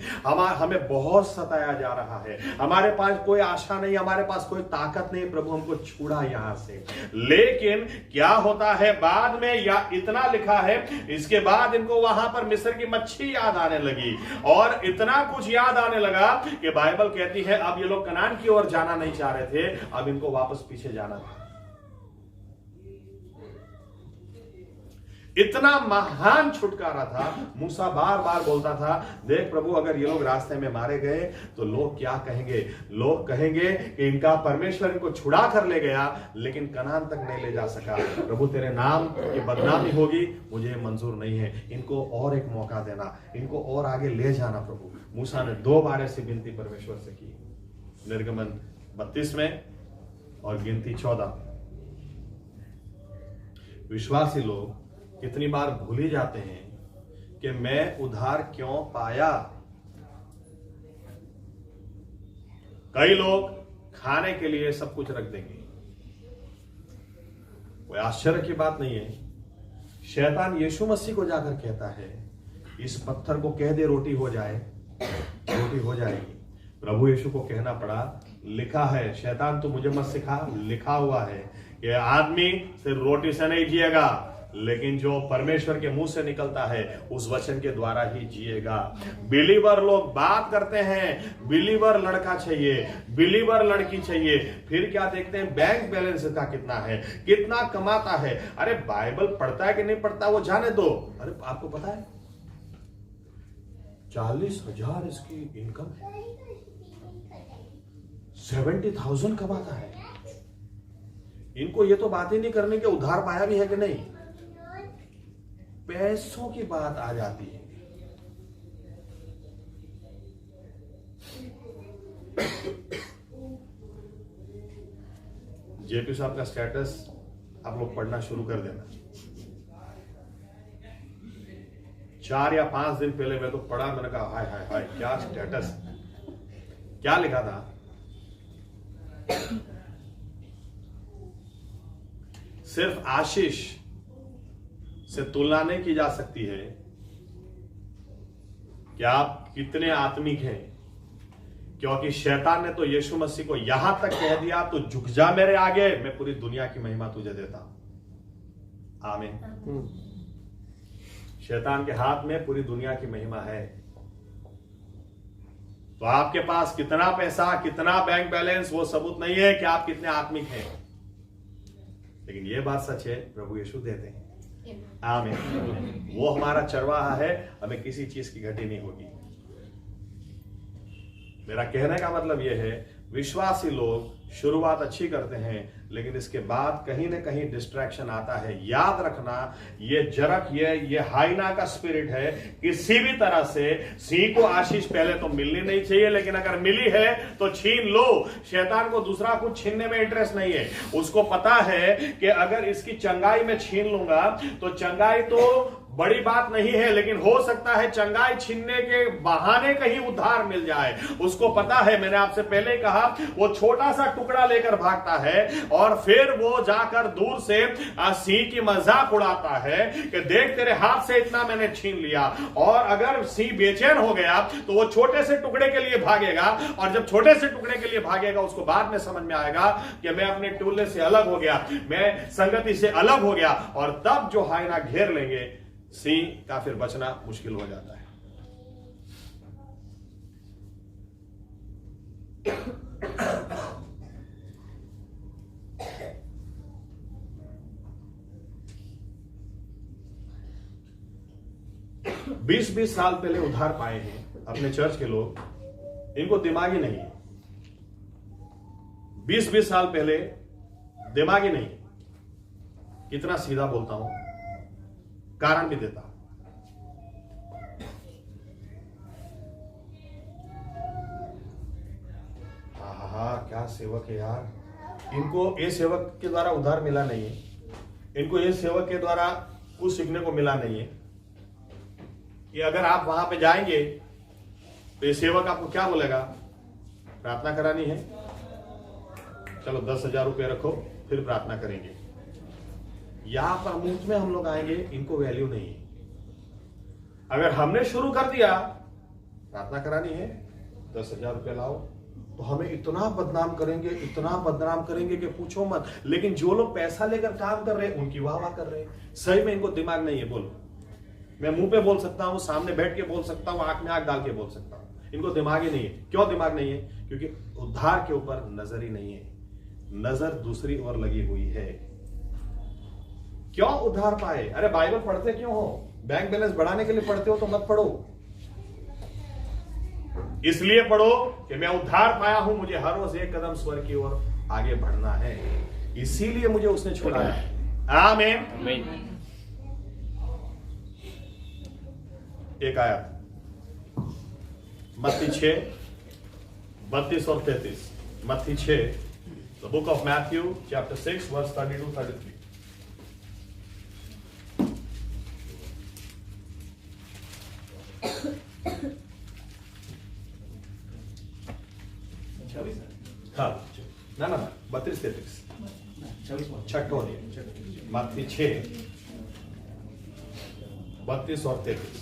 [SPEAKER 1] हमें बहुत सताया जा रहा है, हमारे पास कोई आशा नहीं, हमारे पास कोई ताकत नहीं, प्रभु हमको छुड़ा यहां से। लेकिन क्या होता है बाद में, या इतना लिखा है, इसके बाद इनको वहां पर मिस्र की मच्छी याद आने लगी और इतना कुछ याद आने लगा कि बाइबल कहती है अब ये लोग कनान की ओर जाना नहीं चाह रहे थे, अब इनको वापस पीछे जाना था। इतना महान छुटकारा था। मूसा बार बार बोलता था, देख प्रभु अगर ये लोग रास्ते में मारे गए तो लोग क्या कहेंगे, लोग कहेंगे कि इनका परमेश्वर इनको छुड़ा कर ले गया लेकिन कनान तक नहीं ले जा सका। प्रभु तेरे नाम की बदनामी होगी, मुझे मंजूर नहीं है, इनको और एक मौका देना, इनको और आगे ले जाना। प्रभु मूसा ने 2 बार ऐसी विनती परमेश्वर से की, निर्गमन 32 में और गिनती 14। विश्वासी लोग कितनी बार भूल ही जाते हैं कि मैं उधार क्यों पाया। कई लोग खाने के लिए सब कुछ रख देंगे, कोई आश्चर्य की बात नहीं है। शैतान यीशु मसीह को जाकर कहता है, इस पत्थर को कह दे रोटी हो जाए, रोटी हो जाएगी। प्रभु यीशु को कहना पड़ा, लिखा है, शैतान तू मुझे मत सिखा, लिखा हुआ है कि आदमी सिर्फ रोटी से नहीं जिएगा, लेकिन जो परमेश्वर के मुंह से निकलता है उस वचन के द्वारा ही जिएगा। बिलीवर लोग बात करते हैं, बिलीवर लड़का चाहिए, बिलीवर लड़की चाहिए, फिर क्या देखते हैं बैंक बैलेंस का कितना है, कितना कमाता है। अरे बाइबल पढ़ता है कि नहीं पढ़ता वो जाने दो। अरे आपको पता है 40,000 इसकी इनकम है, 70,000 कमाता है। इनको ये तो बात ही नहीं करने के उधार पाया भी है कि नहीं, पैसों की बात आ जाती है। जेपी साहब का स्टेटस आप लोग पढ़ना शुरू कर देना। 4 या 5 दिन पहले मैं तो पढ़ा, मैंने कहा हाय हाय हाय क्या स्टेटस, क्या लिखा था। सिर्फ आशीष से तुलना नहीं की जा सकती है कि आप कितने आत्मिक हैं, क्योंकि शैतान ने तो यीशु मसीह को यहां तक कह दिया, तो झुक जा मेरे आगे, मैं पूरी दुनिया की महिमा तुझे देता हूं। आमीन। शैतान के हाथ में पूरी दुनिया की महिमा है। तो आपके पास कितना पैसा, कितना बैंक बैलेंस, वो सबूत नहीं है कि आप कितने आत्मिक हैं, लेकिन ये बात सच है, प्रभु यीशु देते हैं। आमीन। वो हमारा चरवाहा है, हमें किसी चीज की घटी नहीं होगी। मेरा कहने का मतलब यह है, विश्वासी लोग शुरुआत अच्छी करते हैं, लेकिन इसके बाद कहीं ना कहीं डिस्ट्रैक्शन आता है। याद रखना, ये जरक, ये हाइना का स्पिरिट है। किसी भी तरह से सिंह को आशीष पहले तो मिलनी नहीं चाहिए, लेकिन अगर मिली है तो छीन लो। शैतान को दूसरा कुछ छीनने में इंटरेस्ट नहीं है। उसको पता है कि अगर इसकी चंगाई में छीन लूंगा तो चंगाई तो बड़ी बात नहीं है, लेकिन हो सकता है चंगाई छीनने के बहाने कहीं उद्धार मिल जाए। उसको पता है, मैंने आपसे पहले कहा, वो छोटा सा टुकड़ा लेकर भागता है और फिर वो जाकर दूर से सिंह की मजाक उड़ाता है कि देख तेरे हाथ से इतना मैंने छीन लिया। और अगर सिंह बेचैन हो गया तो वो छोटे से टुकड़े के लिए भागेगा, और जब छोटे से टुकड़े के लिए भागेगा उसको बाद में समझ में आएगा कि मैं अपने टोले से अलग हो गया, मैं संगति से अलग हो गया, और तब जो हाइना घेर लेंगे, सिंह का फिर बचना मुश्किल हो जाता है। बीस साल पहले उधार पाए हैं अपने चर्च के लोग, इनको दिमागी नहीं है। 20 साल पहले दिमागी नहीं। कितना सीधा बोलता हूं, कारण भी देता हूं। क्या सेवक है यार, इनको ये सेवक के द्वारा उधार मिला नहीं है, इनको ये सेवक के द्वारा कुछ सीखने को मिला नहीं है। कि अगर आप वहां पे जाएंगे तो ये सेवक आपको क्या बोलेगा, प्रार्थना करानी है, चलो 10,000 रुपये रखो, फिर प्रार्थना करेंगे। यहां पर मुफ्त में हम लोग आएंगे, इनको वैल्यू नहीं है। अगर हमने शुरू कर दिया, प्रार्थना करानी है, 10,000 रुपये लाओ, तो हमें इतना बदनाम करेंगे, इतना बदनाम करेंगे कि पूछो मत। लेकिन जो लोग पैसा लेकर काम कर रहे हैं, उनकी वाह वाह कर रहे हैं। सही में इनको दिमाग नहीं है। बोलो, मैं मुंह पे बोल सकता हूं, सामने बैठ के बोल सकता हूं, आंख में आंख डाल के बोल सकता हूं, इनको दिमाग ही नहीं है। क्यों दिमाग नहीं है? क्योंकि उद्धार के ऊपर नजर ही नहीं है, नजर दूसरी ओर लगी हुई है। क्यों उद्धार पाए? अरे बाइबल पढ़ते क्यों हो? बैंक बैलेंस बढ़ाने के लिए पढ़ते हो तो मत पढ़ो। इसलिए पढ़ो कि मैं उद्धार पाया हूं, मुझे हर रोज एक कदम स्वर्ग की ओर आगे बढ़ना है, इसीलिए मुझे उसने छोड़ा है। आमीन। एक आयत मत्ती 6:32 और 33। मत्ती 6, the book of Matthew chapter 6 verse 32-33। हाँ ना 32-33 छठो मत्ती 6 32 और 33।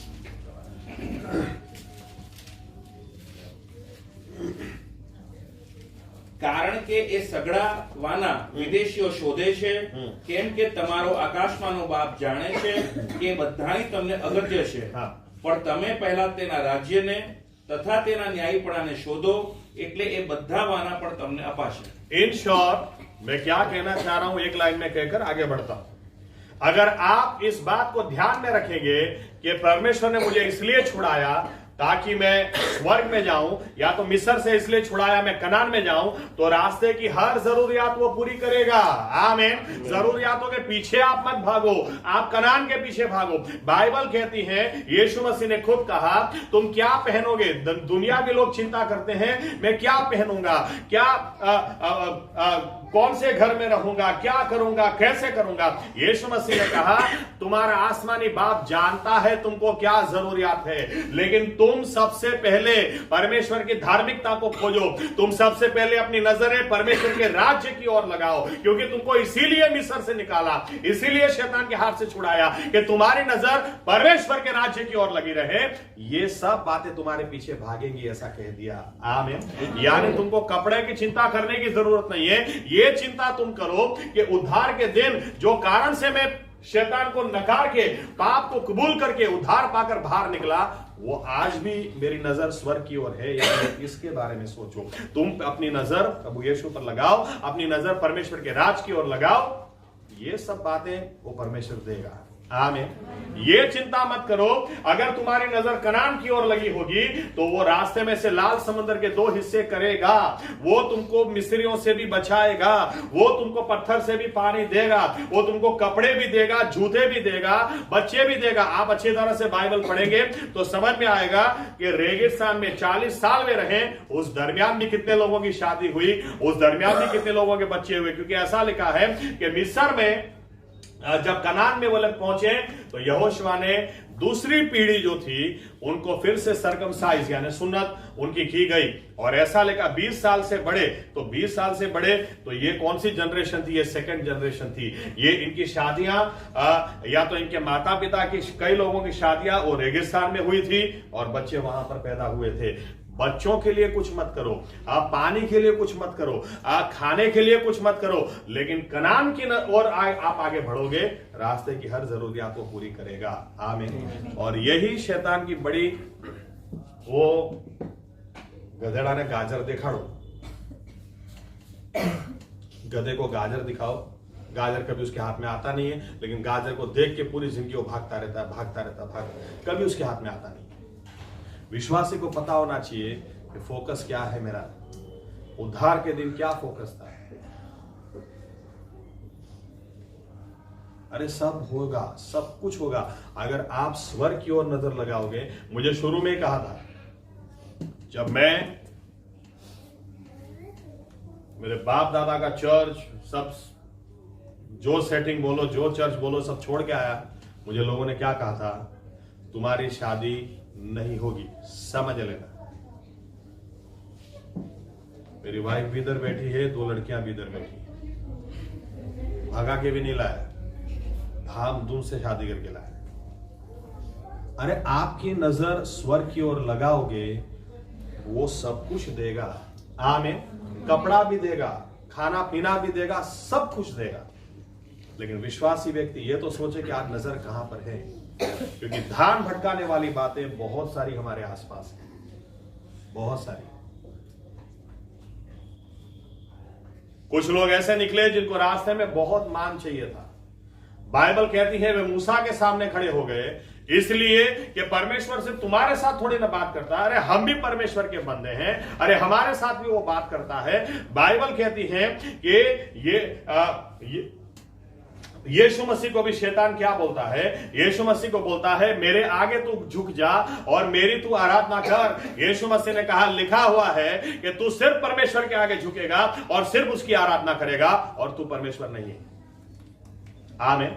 [SPEAKER 2] કારણ કે એ સગડા વાના વિદેશીઓ શોધે છે, કેમ કે તમારો આકાશમાંનો બાપ જાણે છે કે બધાની તમને અગત્ય છે, પણ તમે પહેલા તેના રાજ્યને તથા તેના ન્યાયીપણાને શોધો, એટલે એ બધા વાના પણ તમને અપાશે।
[SPEAKER 1] इन शॉर्ट मैं क्या कहना चाह रहा हूं, एक लाइन में कहकर आगे बढ़ता हूं। अगर आप इस बात को ध्यान में रखेंगे कि परमेश्वर ने मुझे इसलिए छुड़ाया, ताकि मैं स्वर्ग में जाऊं, या तो मिस्र से इसलिए छुड़ाया मैं कनान में जाऊं, तो रास्ते की हर जरूरियात वो पूरी करेगा। आमीन। जरूरियातों के पीछे आप मत भागो, आप कनान के पीछे भागो। बाइबल कहती है, यीशु मसीह ने खुद कहा, तुम क्या पहनोगे? दुनिया के लोग चिंता करते हैं मैं क्या पहनूंगा, क्या कौन से घर में रहूंगा, क्या करूंगा, कैसे करूंगा। यीशु मसीह ने कहा, तुम्हारा आसमानी बाप जानता है तुमको क्या जरूरियात है, लेकिन तुम सबसे पहले परमेश्वर की धार्मिकता को खोजो। तुम सबसे पहले अपनी नजरें परमेश्वर के राज्य की ओर लगाओ, क्योंकि तुमको इसीलिए मिस्र से निकाला, इसीलिए शैतान के हाथ से छुड़ाया कि तुम्हारी नजर परमेश्वर के राज्य की ओर लगी रहे। ये सब बातें तुम्हारे पीछे भागेंगी, ऐसा कह दिया। आमीन। यानी तुमको कपड़े की चिंता करने की जरूरत नहीं है। ये चिंता तुम करो कि उद्धार के दिन जो कारण से मैं शैतान को नकार के पाप को कबूल करके उद्धार पाकर बाहर निकला, वो आज भी मेरी नजर स्वर्ग की ओर है, या इसके बारे में सोचो। तुम अपनी नजर प्रभु यीशु पर लगाओ, अपनी नजर परमेश्वर के राज की ओर लगाओ। ये सब बातें वो परमेश्वर देगा। आमीन। ये चिंता मत करो। अगर तुम्हारी नजर कनान की ओर लगी होगी तो वो रास्ते में से लाल समुद्र के 2 हिस्से करेगा, वो तुमको मिस्रियों से भी बचाएगा, वो तुमको पत्थर से भी पानी देगा, वो तुमको कपड़े भी देगा, जूते भी देगा, बच्चे भी देगा। आप अच्छी तरह से बाइबल पढ़ेंगे तो समझ में आएगा कि रेगिस्तान में 40 साल में रहे, उस दरमियान भी कितने लोगों की शादी हुई, उस दरमियान भी कितने लोगों के बच्चे हुए। क्योंकि ऐसा लिखा है कि मिस्र में जब कनान में वो लोग पहुंचे तो यहोशुआ ने दूसरी पीढ़ी जो थी उनको फिर से सरकमसाइज यानी सुन्नत उनकी की गई। और ऐसा लिखा 20 साल से बड़े, तो 20 साल से बड़े तो ये कौन सी जनरेशन थी? ये सेकंड जनरेशन थी। ये इनकी शादियां या तो इनके माता पिता की कई लोगों की शादियां वो रेगिस्तान में हुई थी और बच्चे वहां पर पैदा हुए थे। बच्चों के लिए कुछ मत करो, आप पानी के लिए कुछ मत करो, आप खाने के लिए कुछ मत करो, लेकिन कनान की ओर आप आगे बढ़ोगे, रास्ते की हर जरूरियात को पूरी करेगा। आमीन। और यही शैतान की बड़ी, वो गधेड़ा ने गाजर दिखाओ, गधे को गाजर दिखाओ, गाजर कभी उसके हाथ में आता नहीं है, लेकिन गाजर को देख के पूरी जिंदगी वो भागता रहता है, भागता रहता है, कभी उसके हाथ में आता नहीं। विश्वासी को पता होना चाहिए कि फोकस क्या है मेरा, उद्धार के दिन क्या फोकस था। अरे सब होगा, सब कुछ होगा अगर आप स्वर्ग की ओर नजर लगाओगे। मुझे शुरू में कहा था, जब मैं मेरे बाप दादा का चर्च, सब जो सेटिंग बोलो, जो चर्च बोलो, सब छोड़ के आया, मुझे लोगों ने क्या कहा था? तुम्हारी शादी नहीं होगी, समझ लेना। मेरी वाइफ भी इधर बैठी है, 2 लड़कियां भी इधर बैठी, भगा के भी नहीं लाया, धाम-धूम से शादी करके लाया। अरे आपकी नजर स्वर्ग की ओर लगाओगे, वो सब कुछ देगा। आमीन। कपड़ा भी देगा, खाना पीना भी देगा, सब कुछ देगा। लेकिन विश्वासी व्यक्ति ये तो सोचे कि आज नजर कहां पर है, क्योंकि ध्यान भटकाने वाली बातें बहुत सारी हमारे आसपास हैं, बहुत सारी। कुछ लोग ऐसे निकले जिनको रास्ते में बहुत मान चाहिए था। बाइबल कहती है वे मूसा के सामने खड़े हो गए, इसलिए कि परमेश्वर से तुम्हारे साथ थोड़ी ना बात करता है। अरे हम भी परमेश्वर के बंदे हैं, अरे हमारे साथ भी वो बात करता है। बाइबल कहती है कि यीशु मसीह को भी शैतान क्या बोलता है? यीशु मसीह को बोलता है मेरे आगे तू झुक जा और मेरी तू आराधना कर। यीशु मसीह ने कहा, लिखा हुआ है कि तू सिर्फ परमेश्वर के आगे झुकेगा और सिर्फ उसकी आराधना करेगा, और तू परमेश्वर नहीं है। आमीन।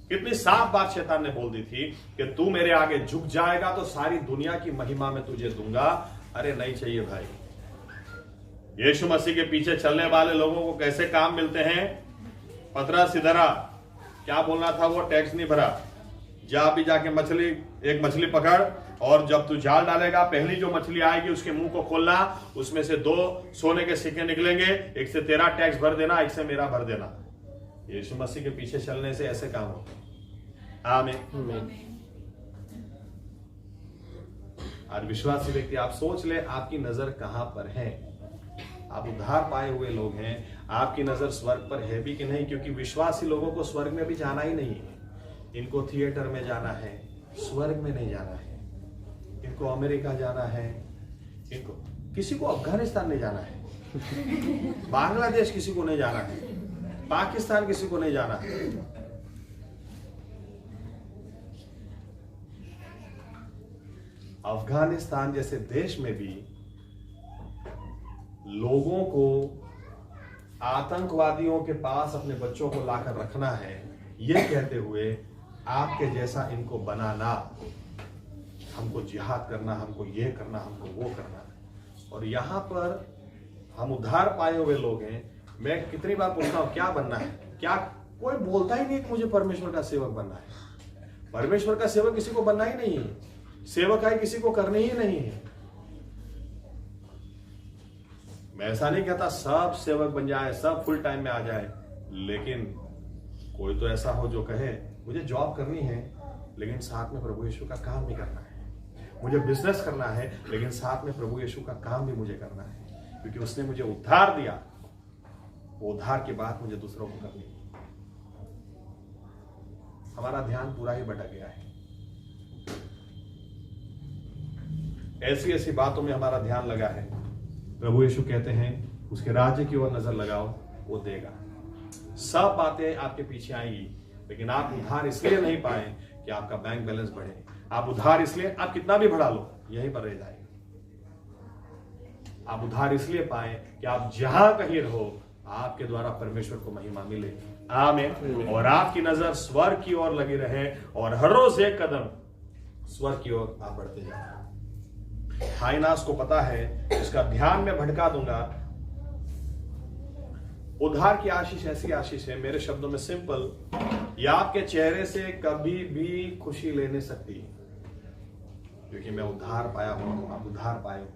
[SPEAKER 1] कितनी साफ बात शैतान ने बोल दी थी कि तू मेरे आगे झुक जाएगा तो सारी दुनिया की महिमा में तुझे दूंगा। अरे नहीं चाहिए भाई। यीशु मसीह के पीछे चलने वाले लोगों को कैसे काम मिलते हैं? पतरा सिधरा, क्या बोलना था वो? टैक्स नहीं भरा, जा भी जाके एक मछली पकड़, और जब तू जाल डालेगा पहली जो मछली आएगी उसके मुंह को खोलना, उसमें से 2 सोने के सिक्के निकलेंगे, एक से तेरा टैक्स भर देना, एक से मेरा भर देना। यीशु मसीह के पीछे चलने से ऐसे काम होते हैं। आमीन। आज विश्वासी व्यक्ति, आप सोच ले आपकी नजर कहां पर है। आप उद्धार पाए हुए लोग हैं, आपकी नजर स्वर्ग पर है भी कि नहीं? क्योंकि विश्वासी लोगों को स्वर्ग में भी जाना ही नहीं है। इनको थिएटर में जाना है, स्वर्ग में नहीं जाना है। इनको अमेरिका जाना है, इनको किसी को अफगानिस्तान नहीं जाना है, बांग्लादेश किसी को नहीं जाना है, पाकिस्तान किसी को नहीं जाना है। अफगानिस्तान जैसे देश में भी लोगों को आतंकवादियों के पास अपने बच्चों को लाकर रखना है, यह कहते हुए आपके जैसा इनको बनाना, हमको जिहाद करना, हमको ये करना, हमको वो करना। और यहां पर हम उद्धार पाए हुए लोग हैं। मैं कितनी बार पूछता हूं क्या बनना है, क्या कोई बोलता ही नहीं कि मुझे परमेश्वर का सेवक बनना है। परमेश्वर का सेवक किसी को बनना ही नहीं है, सेवकाई किसी को करनी ही नहीं है। मैं ऐसा नहीं कहता सब सेवक बन जाए, सब फुल टाइम में आ जाए, लेकिन कोई तो ऐसा हो जो कहे मुझे जॉब करनी है लेकिन साथ में प्रभु यीशु का काम भी करना है, मुझे बिजनेस करना है लेकिन साथ में प्रभु यीशु का काम भी मुझे करना है, क्योंकि उसने मुझे उद्धार दिया, वो उद्धार की बात मुझे दूसरों को करनी है। हमारा ध्यान पूरा ही भटक गया है, ऐसी ऐसी बातों में हमारा ध्यान लगा है। प्रभु यीशु कहते हैं उसके राज्य की ओर नजर लगाओ, वो देगा। सब बातें आपके पीछे आएंगी, लेकिन आप उधार इसलिए नहीं पाए कि आपका बैंक बैलेंस बढ़े। आप उधार इसलिए, आप कितना भी बढ़ा लो यहीं पर रह जाएगा। आप उधार इसलिए पाए कि आप जहां कहीं रहो आपके द्वारा परमेश्वर को महिमा मिले। आमीन। और आपकी नजर स्वर्ग की ओर लगी रहे और हर रोज एक कदम स्वर्ग की ओर आप बढ़ते जाओ। हाइनास को पता है इसका ध्यान में भटका दूंगा। उद्धार की आशीष ऐसी आशीष है, मेरे शब्दों में सिंपल, ये आपके चेहरे से कभी भी खुशी ले नहीं सकती, क्योंकि मैं उद्धार पाया हूं, आप उद्धार पाए हो।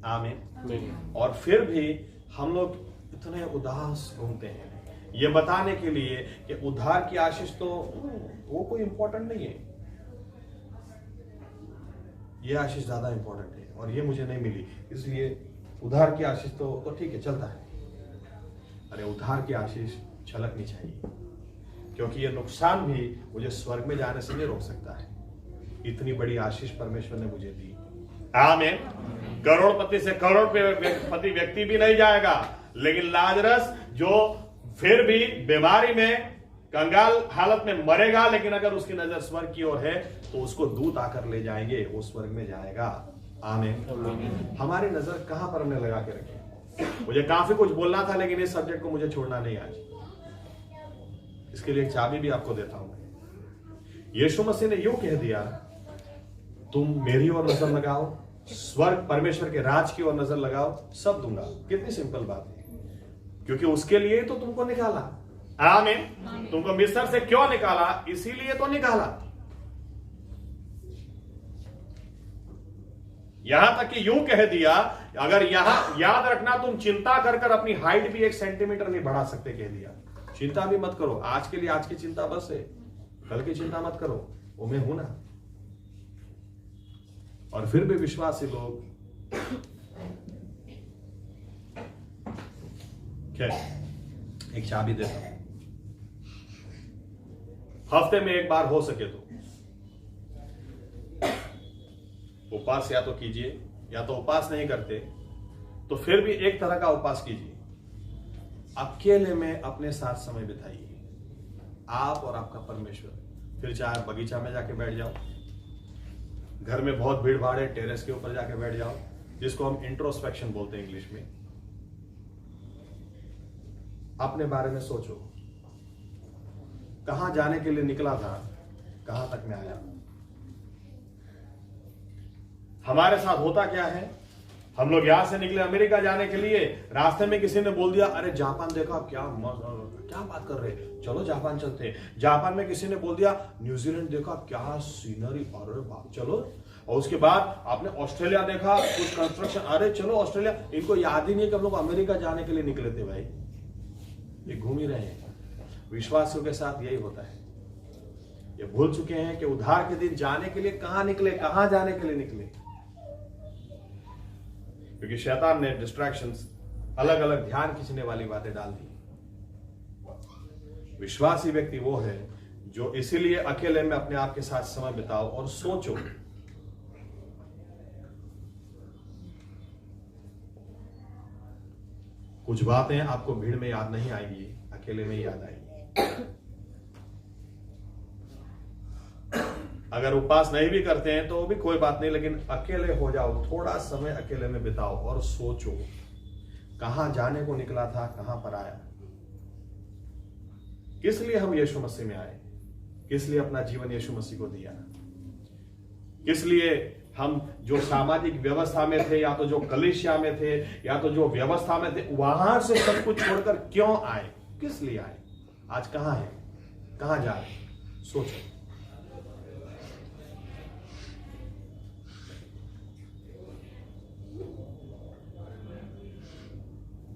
[SPEAKER 1] आमीन। और फिर भी हम लोग इतने उदास घूमते हैं ये बताने के लिए कि उद्धार की आशीष तो वो कोई इंपॉर्टेंट नहीं है, ये आशीष ज्यादा इंपॉर्टेंट है और ये मुझे नहीं मिली, इसलिए उद्धार की आशीष तो ठीक है, चलता है। अरे उद्धार की आशीष छलकनी चाहिए, क्योंकि ये नुकसान भी मुझे स्वर्ग में जाने से नहीं रोक सकता है। इतनी बड़ी आशीष परमेश्वर ने मुझे दी। आमीन। करोड़पति से करोड़पति व्यक्ति भी नहीं जाएगा, लेकिन लाजरस जो फिर भी बीमारी में कंगाल हालत में मरेगा, लेकिन अगर उसकी नजर स्वर्ग की ओर है तो उसको दूत आकर ले जाएंगे, वो स्वर्ग में जाएगा। आमीन। हमारी नजर कहां पर हमने लगा के रखी? मुझे काफी कुछ बोलना था, लेकिन इस सब्जेक्ट को मुझे छोड़ना नहीं आज। इसके लिए एक चाबी भी आपको देता हूं। यीशु मसीह ने यूं कह दिया, तुम मेरी ओर नजर लगाओ, स्वर्ग परमेश्वर के राज की ओर नजर लगाओ, सब दूंगा। कितनी सिंपल बात है, क्योंकि उसके लिए तो तुमको निकाला। आमीन। तुमको मिस्र से क्यों निकाला? इसीलिए तो निकाला। यहां तक कि यूं कह दिया, अगर यहां याद रखना, तुम चिंता कर कर अपनी हाइट भी 1 सेंटीमीटर नहीं बढ़ा सकते, कह दिया। चिंता भी मत करो, आज के लिए आज की चिंता बस है, कल की चिंता मत करो, वो मैं हूं ना। और फिर भी विश्वासी लोग क्या, एक चाबी देता हूं, हफ्ते में एक बार हो सके तो उपवास या तो कीजिए, या तो उपवास नहीं करते तो फिर भी एक तरह का उपवास कीजिए। अकेले में अपने साथ समय बिताइए, आप और आपका परमेश्वर। फिर चाहे बगीचा में जाके बैठ जाओ, घर में बहुत भीड़ भाड़ है, टेरेस के ऊपर जाके बैठ जाओ, जिसको हम इंट्रोस्पेक्शन बोलते हैं इंग्लिश में। अपने बारे में सोचो, कहां जाने के लिए निकला था, कहां तक में आया। हमारे साथ होता क्या है, हम लोग यहां से निकले अमेरिका जाने के लिए, रास्ते में किसी ने बोल दिया, अरे जापान देखा, क्या बात कर रहे, चलो जापान चलते हैं। जापान में किसी ने बोल दिया, न्यूजीलैंड देखा, क्या सीनरी, अरे बाप चलो। और उसके बाद आपने ऑस्ट्रेलिया देखा, कुछ कंस्ट्रक्शन, अरे चलो ऑस्ट्रेलिया। इनको याद ही नहीं कि हम लोग अमेरिका जाने के लिए निकले थे भाई, ये घूम ही रहे हैं। विश्वासियों के साथ यही होता है, ये भूल चुके हैं कि उद्धार के दिन जाने के लिए कहां निकले, कहां जाने के लिए निकले। क्योंकि शैतान ने डिस्ट्रैक्शंस, अलग अलग ध्यान खींचने वाली बातें डाल दी। विश्वासी व्यक्ति वो है जो इसीलिए अकेले में अपने आप के साथ समय बिताओ और सोचो। कुछ बातें आपको भीड़ में याद नहीं आएंगी, अकेले में याद आएंगी। अगर उपवास नहीं भी करते हैं तो भी कोई बात नहीं, लेकिन अकेले हो जाओ, थोड़ा समय अकेले में बिताओ और सोचो कहां जाने को निकला था, कहां पर आया, किस लिए हम यीशु मसीह में आए, किस लिए अपना जीवन यीशु मसीह को दिया, किस लिए हम जो सामाजिक व्यवस्था में थे, या तो जो कलीसिया में थे, या तो जो व्यवस्था में थे, वहां से सब कुछ छोड़कर क्यों आए, किस लिए आए, आज कहां है, कहां जा रहे, सोचो।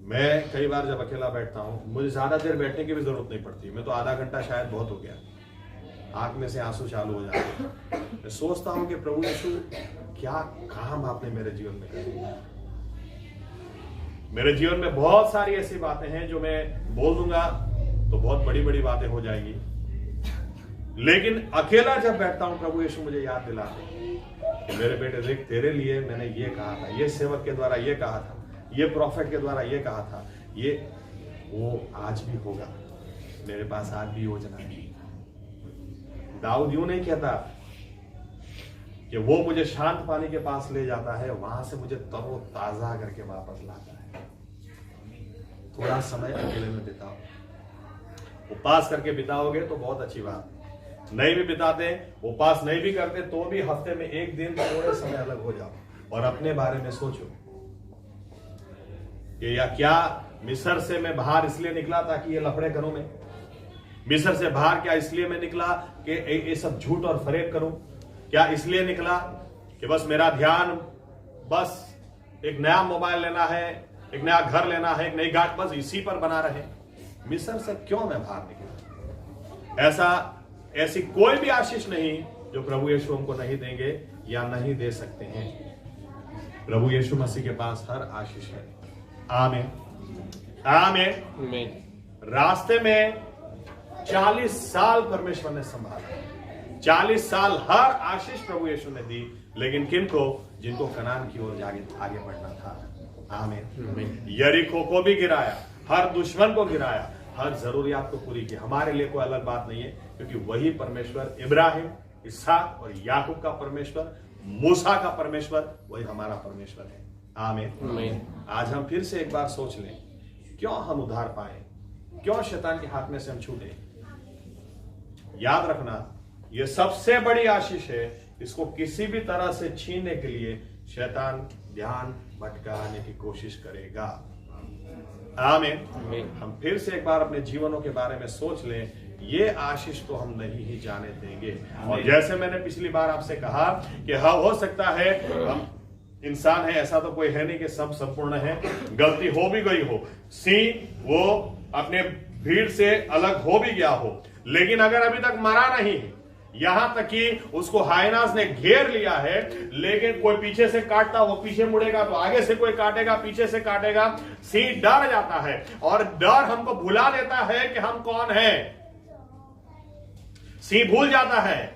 [SPEAKER 1] मैं कई बार जब अकेला बैठता हूं, मुझे ज्यादा देर बैठने की भी जरूरत नहीं पड़ती, मैं तो आधा घंटा शायद बहुत हो गया, आंख में से आंसू चालू हो जाते हैं। मैं सोचता हूं कि प्रभु यीशु क्या काम आपने मेरे जीवन में कर दिया। मेरे जीवन में बहुत सारी ऐसी बातें हैं जो मैं बोल दूंगा तो बहुत बड़ी बड़ी बातें हो जाएंगी, लेकिन अकेला जब बैठता हूं प्रभु यीशु मुझे याद दिलाते हैं कि मेरे बेटे देख, तेरे लिए मैंने ये कहा था, ये सेवक के द्वारा ये कहा था, ये प्रॉफिट के द्वारा ये कहा था, ये वो आज भी होगा, मेरे पास आज भी योजना है। दाऊद यूं नहीं कहता कि वो मुझे शांत पानी के पास ले जाता है, वहां से मुझे तरोताजा करके वापस लाता है। थोड़ा समय अकेले में बिताओ, उपवास करके बिताओगे तो बहुत अच्छी बात है, नहीं भी बिताते, उपवास नहीं भी करते तो भी हफ्ते में एक दिन थोड़े समय अलग हो जाओ और अपने बारे में सोचो कि या क्या मिस्र से मैं बाहर इसलिए निकला ताकि ये लफड़े करूं, मैं मिस्र से बाहर क्या इसलिए मैं निकला कि ये सब झूठ और फरेब करूं, क्या इसलिए निकला कि बस मेरा ध्यान बस एक नया मोबाइल लेना है, एक नया घर लेना है, एक नई गाड़ी, बस इसी पर बना रहे। मिस्र से क्यों मैं बाहर निकला? ऐसी कोई भी आशीष नहीं जो प्रभु यीशु हमको नहीं देंगे या नहीं दे सकते हैं। प्रभु यीशु मसीह के पास हर आशीष है। आमीन, आमीन। रास्ते में 40 साल परमेश्वर ने संभाला, 40 साल हर आशीष प्रभु यीशु ने दी, लेकिन किनको? जिनको कनान की ओर आगे बढ़ना था। आमीन। यरीको को भी गिराया, हर दुश्मन को गिराया, हर जरूरियात को पूरी की। हमारे लिए कोई अलग बात नहीं है, क्योंकि वही परमेश्वर इब्राहिम, इसहाक और याकूब का परमेश्वर, मूसा का परमेश्वर, वही हमारा परमेश्वर है। आमीन। आज हम फिर से एक बार सोच लें, क्यों हम उद्धार पाए, क्यों शैतान के हाथ में से हम छूटे। याद रखना, यह सबसे बड़ी आशीष है, इसको किसी भी तरह से छीनने के लिए शैतान ध्यान भटकाने की कोशिश करेगा। आमीन। हम फिर से एक बार अपने जीवनों के बारे में सोच लें, ये आशीष तो हम नहीं ही जाने देंगे। और जैसे मैंने पिछली बार आपसे कहा कि हाँ, हो सकता है हम इंसान है, ऐसा तो कोई है नहीं कि सब संपूर्ण है, गलती हो भी गई हो, वो अपने भीड़ से अलग हो भी गया हो, लेकिन अगर अभी तक मरा नहीं है, यहां तक कि उसको हायनास ने घेर लिया है, लेकिन कोई पीछे से काटता, वो पीछे मुड़ेगा तो आगे से कोई काटेगा, पीछे से काटेगा, सिंह डर जाता है और डर हमको भुला देता है कि हम कौन हैं। सिंह भूल जाता है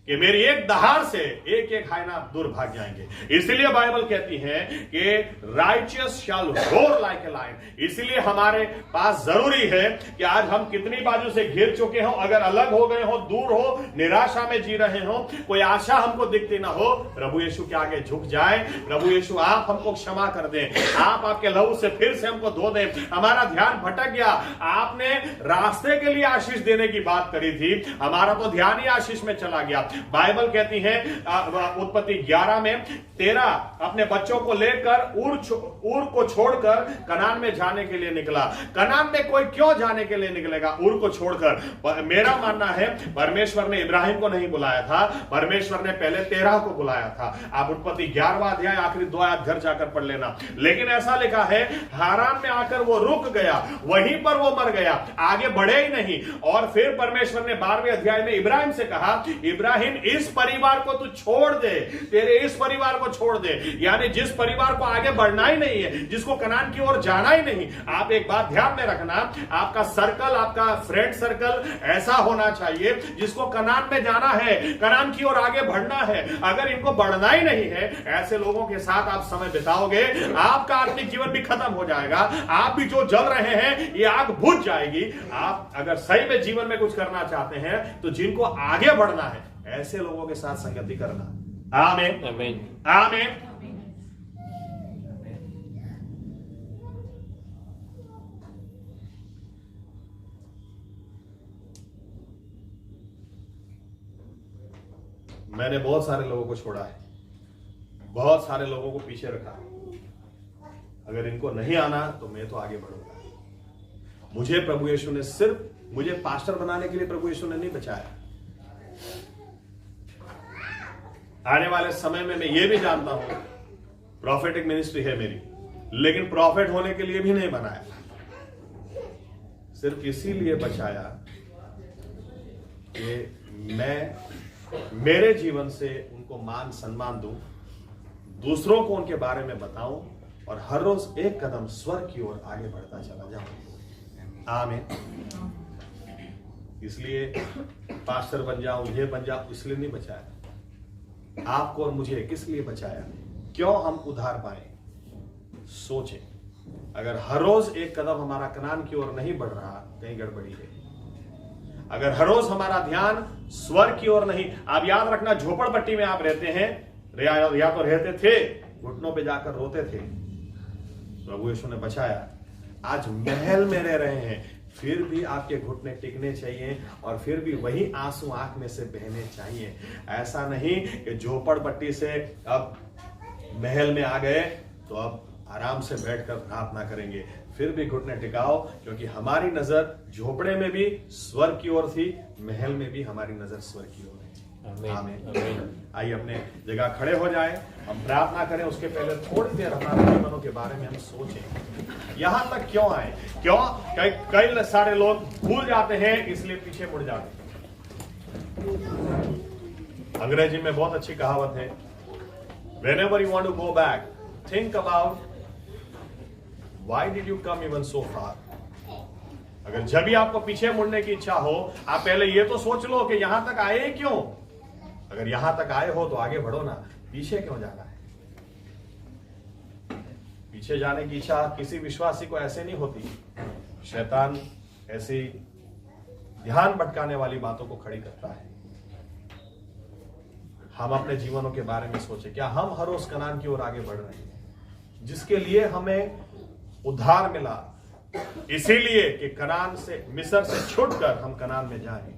[SPEAKER 1] कि मेरी एक दहाड़ से एक एक हायना दूर भाग जाएंगे। इसलिए बाइबल कहती है कि righteous shall roar like a lion. इसलिए हमारे पास जरूरी है कि आज हम कितनी बाजू से घिर चुके हो, अगर अलग हो गए हो, दूर हो, निराशा में जी रहे हो, कोई आशा हमको दिखती ना हो, प्रभु यीशु के आगे झुक जाए। प्रभु यीशु आप हमको क्षमा कर दें, आप आपके लहू से फिर से हमको धो दें। हमारा ध्यान भटक गया, आपने रास्ते के लिए आशीष देने की बात करी थी, हमारा तो ध्यान ही आशीष में चला गया। बाइबल कहती है उत्पत्ति 11 में 13 अपने बच्चों को लेकर ऊर को छोड़कर कनान में जाने के लिए निकला। कनान में कोई क्यों जाने के लिए निकलेगा ऊर को छोड़कर? मेरा मानना है परमेश्वर ने इब्राहिम को नहीं बुलाया था, परमेश्वर ने पहले 13 को बुलाया था। आप उत्पत्ति 11वां अध्याय आखिरी 2 आयत घर जाकर पढ़ लेना। लेकिन ऐसा लिखा है हारान में आकर वो रुक गया, वहीं पर वो मर गया, आगे बढ़े ही नहीं। और फिर परमेश्वर ने 12वें अध्याय में इब्राहिम से कहा, इब्राहिम आमीन। इस परिवार को तू छोड़ दे, तेरे इस परिवार को छोड़ दे, यानी जिस परिवार को आगे बढ़ना ही नहीं है, जिसको कनान की ओर जाना ही नहीं। आप एक बात ध्यान में रखना, आपका सर्कल, आपका फ्रेंड सर्कल ऐसा होना चाहिए जिसको कनान में जाना है, कनान की ओर आगे बढ़ना है। अगर इनको बढ़ना ही नहीं है, ऐसे लोगों के साथ आप समय बिताओगे, आपका आत्मिक जीवन भी खत्म हो जाएगा। आप भी जो जल रहे हैं ये आग बुझ जाएगी। आप अगर सही में जीवन में कुछ करना चाहते हैं तो जिनको आगे बढ़ना है, ऐसे लोगों के साथ संगति करना। आमीन, आमीन, आमीन। मैंने बहुत सारे लोगों को छोड़ा है, बहुत सारे लोगों को पीछे रखा। अगर इनको नहीं आना तो मैं तो आगे बढ़ूंगा। मुझे प्रभु यीशु ने सिर्फ मुझे पास्टर बनाने के लिए प्रभु यीशु ने नहीं बचाया। आने वाले समय में मैं ये भी जानता हूं प्रॉफिटिक मिनिस्ट्री है मेरी, लेकिन प्रॉफिट होने के लिए भी नहीं बनाया, सिर्फ इसीलिए बचाया कि मैं मेरे जीवन से उनको मान सम्मान दूं, दूसरों को उनके बारे में बताऊं और हर रोज एक कदम स्वर्ग की ओर आगे बढ़ता चला जाऊं। आमीन। इसलिए पास्टर बन जाऊं, ये बन जाऊं, इसलिए नहीं बचाया। आपको और मुझे किस लिए बचाया? क्यों हम उद्धार पाए? सोचें। अगर हर रोज एक कदम हमारा कनान की ओर नहीं बढ़ रहा, कहीं गड़बड़ी है। अगर हर रोज हमारा ध्यान स्वर्ग की ओर नहीं, आप याद रखना, झोपड़पट्टी में आप रहते हैं, या तो रहते थे, घुटनों पे जाकर रोते थे, प्रभु यीशु ने बचाया। आज महल में रह रहे हैं, फिर भी आपके घुटने टिकने चाहिए और फिर भी वही आंसू आंख में से बहने चाहिए। ऐसा नहीं कि झोपड़पट्टी से अब महल में आ गए तो अब आराम से बैठकर प्रार्थना करेंगे। फिर भी घुटने टिकाओ, क्योंकि हमारी नजर झोपड़े में भी स्वर्ग की ओर थी, महल में भी हमारी नजर स्वर्ग की ओर है। आमीन। आइए अपने जगह खड़े हो जाएं, हम प्रार्थना करें। उसके पहले थोड़ी देर हमारे जीवनों के बारे में हम सोचें। यहां तक क्यों आए? क्यों? कई सारे लोग भूल जाते हैं, इसलिए पीछे मुड़ जाते हैं। अंग्रेजी में बहुत अच्छी कहावत है, whenever you want to go back, think about why did you come even so far? अगर जब भी आपको पीछे मुड़ने की इच्छा हो, आप पहले ये तो सोच लो कि यहां तक आए क्यों। अगर यहां तक आए हो तो आगे बढ़ो ना, पीछे क्यों जाना है? पीछे जाने की इच्छा किसी विश्वासी को ऐसे नहीं होती। शैतान ऐसी ध्यान भटकाने वाली बातों को खड़ी करता है। हम अपने जीवनों के बारे में सोचें, क्या हम हर रोज कनान की ओर आगे बढ़ रहे हैं, जिसके लिए हमें उद्धार मिला, इसीलिए कि कनान से, मिस्र से छूटकर हम कनान में जाएं।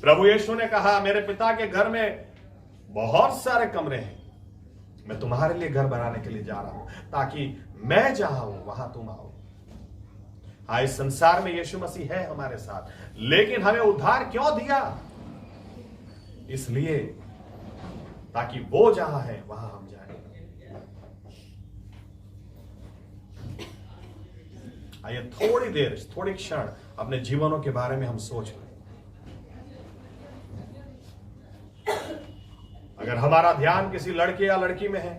[SPEAKER 1] प्रभु यीशु ने कहा, मेरे पिता के घर में बहुत सारे कमरे हैं, मैं तुम्हारे लिए घर बनाने के लिए जा रहा हूं, ताकि मैं जहां हूं वहां तुम आओ। हाँ, इस संसार में यीशु मसीह है हमारे साथ, लेकिन हमें उद्धार क्यों दिया? इसलिए ताकि वो जहां है वहां हम जाएं। आइए थोड़ी देर, थोड़ी क्षण अपने जीवनों के बारे में हम सोच लें। अगर हमारा ध्यान किसी लड़के या लड़की में है,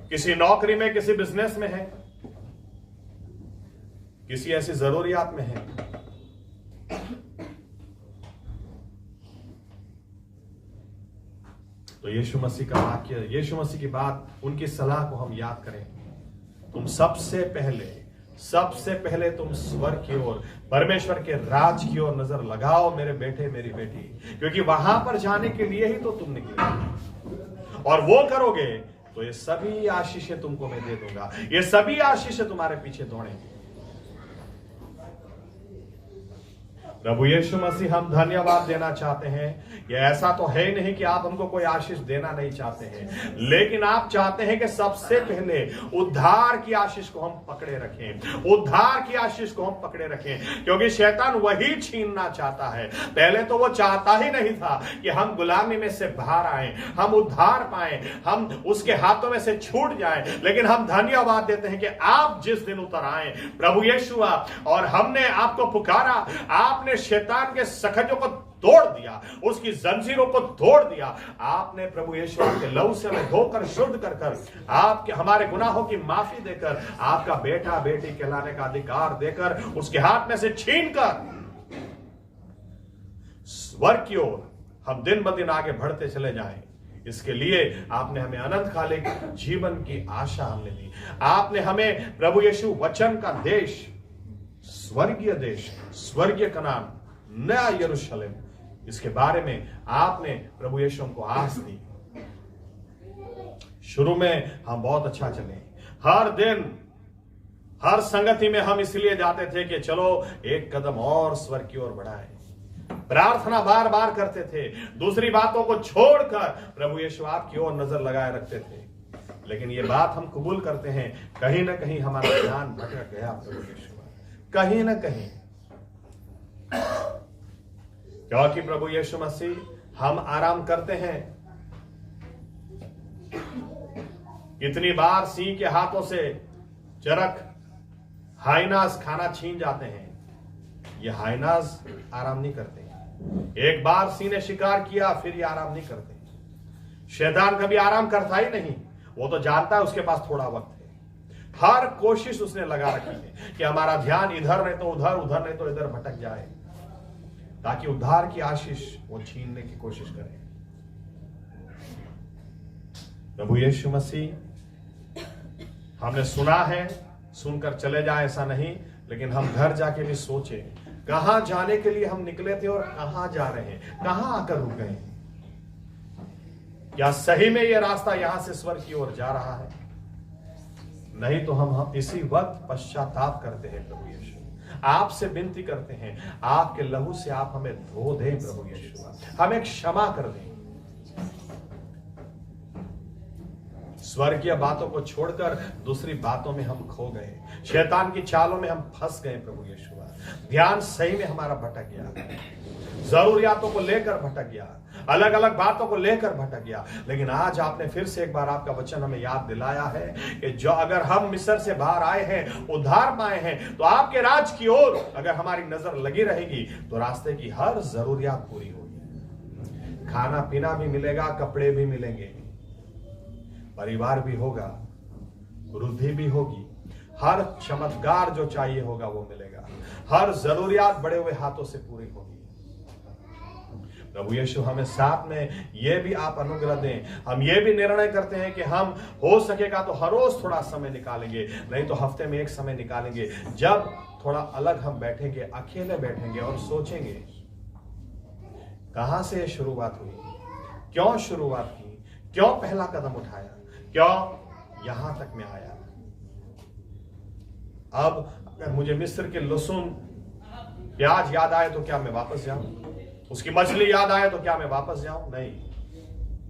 [SPEAKER 1] किसी नौकरी में, किसी बिजनेस में है, किसी ऐसी जरूरियात में है, तो यीशु मसीह का वाक्य, यीशु मसीह की बात, उनकी सलाह को हम याद करें। तुम सबसे पहले तुम स्वर्ग की ओर, परमेश्वर के राज की ओर नजर लगाओ, मेरे बेटे मेरी बेटी, क्योंकि वहां पर जाने के लिए ही तो तुम निकले। और वो करोगे तो ये सभी आशीषें तुमको मैं दे दूंगा, ये सभी आशीषें तुम्हारे पीछे दौड़ेंगे। प्रभु यीशु मसीह, हम धन्यवाद देना चाहते हैं। ये ऐसा तो है ही नहीं कि आप हमको कोई आशीष देना नहीं चाहते हैं, लेकिन आप चाहते हैं कि सबसे पहले उद्धार की आशीष को हम पकड़े रखें, उद्धार की आशीष को हम पकड़े रखें, क्योंकि शैतान वही छीनना चाहता है। पहले तो वो चाहता ही नहीं था कि हम गुलामी में से बाहर आए, हम उद्धार पाए, हम उसके हाथों में से छूट जाए। लेकिन हम धन्यवाद देते हैं कि आप जिस दिन उतर आए प्रभु यीशु, और हमने आपको पुकारा, आपने शैतान के सखजों को तोड़ दिया, उसकी जंजीरों को तोड़ दिया। आपने प्रभु यीशु के लहू से हमें धोकर शुद्ध कर कर, आपके हमारे गुनाहों की माफी देकर, आपका बेटा बेटी कहलाने का अधिकार देकर, उसके हाथ में से छीनकर स्वर्ग की ओर हम दिन ब दिन आगे बढ़ते चले जाएं। इसके लिए आपने हमें अनंतकालिक जीवन की आशा हमने दी। आपने हमें प्रभु यीशु वचन का देश, स्वर्गीय कनान, नया यरूशलेम, इसके बारे में आपने प्रभु यीशु को आस दी। शुरू में हम बहुत अच्छा चले, हर दिन हर संगति में हम इसलिए जाते थे कि चलो एक कदम और स्वर्ग की ओर बढ़ाएं। प्रार्थना बार बार करते थे, दूसरी बातों को छोड़कर प्रभु यीशु आपकी ओर नजर लगाए रखते थे। लेकिन ये बात हम कबूल करते हैं, कहीं ना कहीं हमारा ध्यान भटक गया प्रभु यीशु, कहीं ना कहीं। क्योंकि प्रभु यीशु मसीह हम आराम करते हैं, कितनी बार सिंह के हाथों से चरक हाइनास खाना छीन जाते हैं। ये हाइनास आराम नहीं करते। एक बार सिंह ने शिकार किया, फिर ये आराम नहीं करते। शैतान कभी आराम करता ही नहीं, वो तो जानता है उसके पास थोड़ा वक्त है। हर कोशिश उसने लगा रखी है कि हमारा ध्यान इधर नहीं तो उधर, उधर नहीं तो इधर भटक जाए, ताकि उद्धार की आशीष वो छीनने की कोशिश करे। प्रभु यीशु मसीह, हमने सुना है, सुनकर चले जाए ऐसा नहीं, लेकिन हम घर जाके भी सोचे कहां जाने के लिए हम निकले थे और कहां जा रहे हैं, कहां आकर रुक गए। क्या सही में यह रास्ता यहां से स्वर्ग की ओर जा रहा है? नहीं तो हम इसी वक्त पश्चाताप करते हैं। प्रभु यीशु, आपसे विनती करते हैं, आपके लहू से आप हमें धो दें। प्रभु यीशु, हमें क्षमा कर दें। स्वर्गीय बातों को छोड़कर दूसरी बातों में हम खो गए, शैतान की चालों में हम फंस गए। प्रभु यीशु, ध्यान सही में हमारा भटक गया, जरूरियातों को लेकर भटक गया, अलग अलग बातों को लेकर भटक गया। लेकिन आज आपने फिर से एक बार आपका वचन हमें याद दिलाया है कि जो अगर हम मिस्र से बाहर आए हैं, उद्धार पाए हैं, तो आपके राज की ओर अगर हमारी नजर लगी रहेगी तो रास्ते की हर जरूरियात पूरी होगी। खाना पीना भी मिलेगा, कपड़े भी मिलेंगे, परिवार भी होगा, वृद्धि भी होगी, हर चमत्कार जो चाहिए होगा वो मिलेगा, हर जरूरियात बड़े हुए हाथों से पूरी होगी। प्रभु यीशु, हमें साथ में ये भी आप अनुग्रह दें। हम ये भी निर्णय करते हैं कि हम हो सकेगा तो हर रोज थोड़ा समय निकालेंगे, नहीं तो हफ्ते में एक समय निकालेंगे, जब थोड़ा अलग हम बैठेंगे, अकेले बैठेंगे और सोचेंगे कहां से शुरुआत हुई, क्यों शुरुआत की, क्यों पहला कदम उठाया, क्यों यहां तक मैं आया। अब अगर मुझे मिस्र के लहसुन प्याज याद आए तो क्या मैं वापस जाऊं? उसकी मछली याद आए तो क्या मैं वापस जाऊं? नहीं,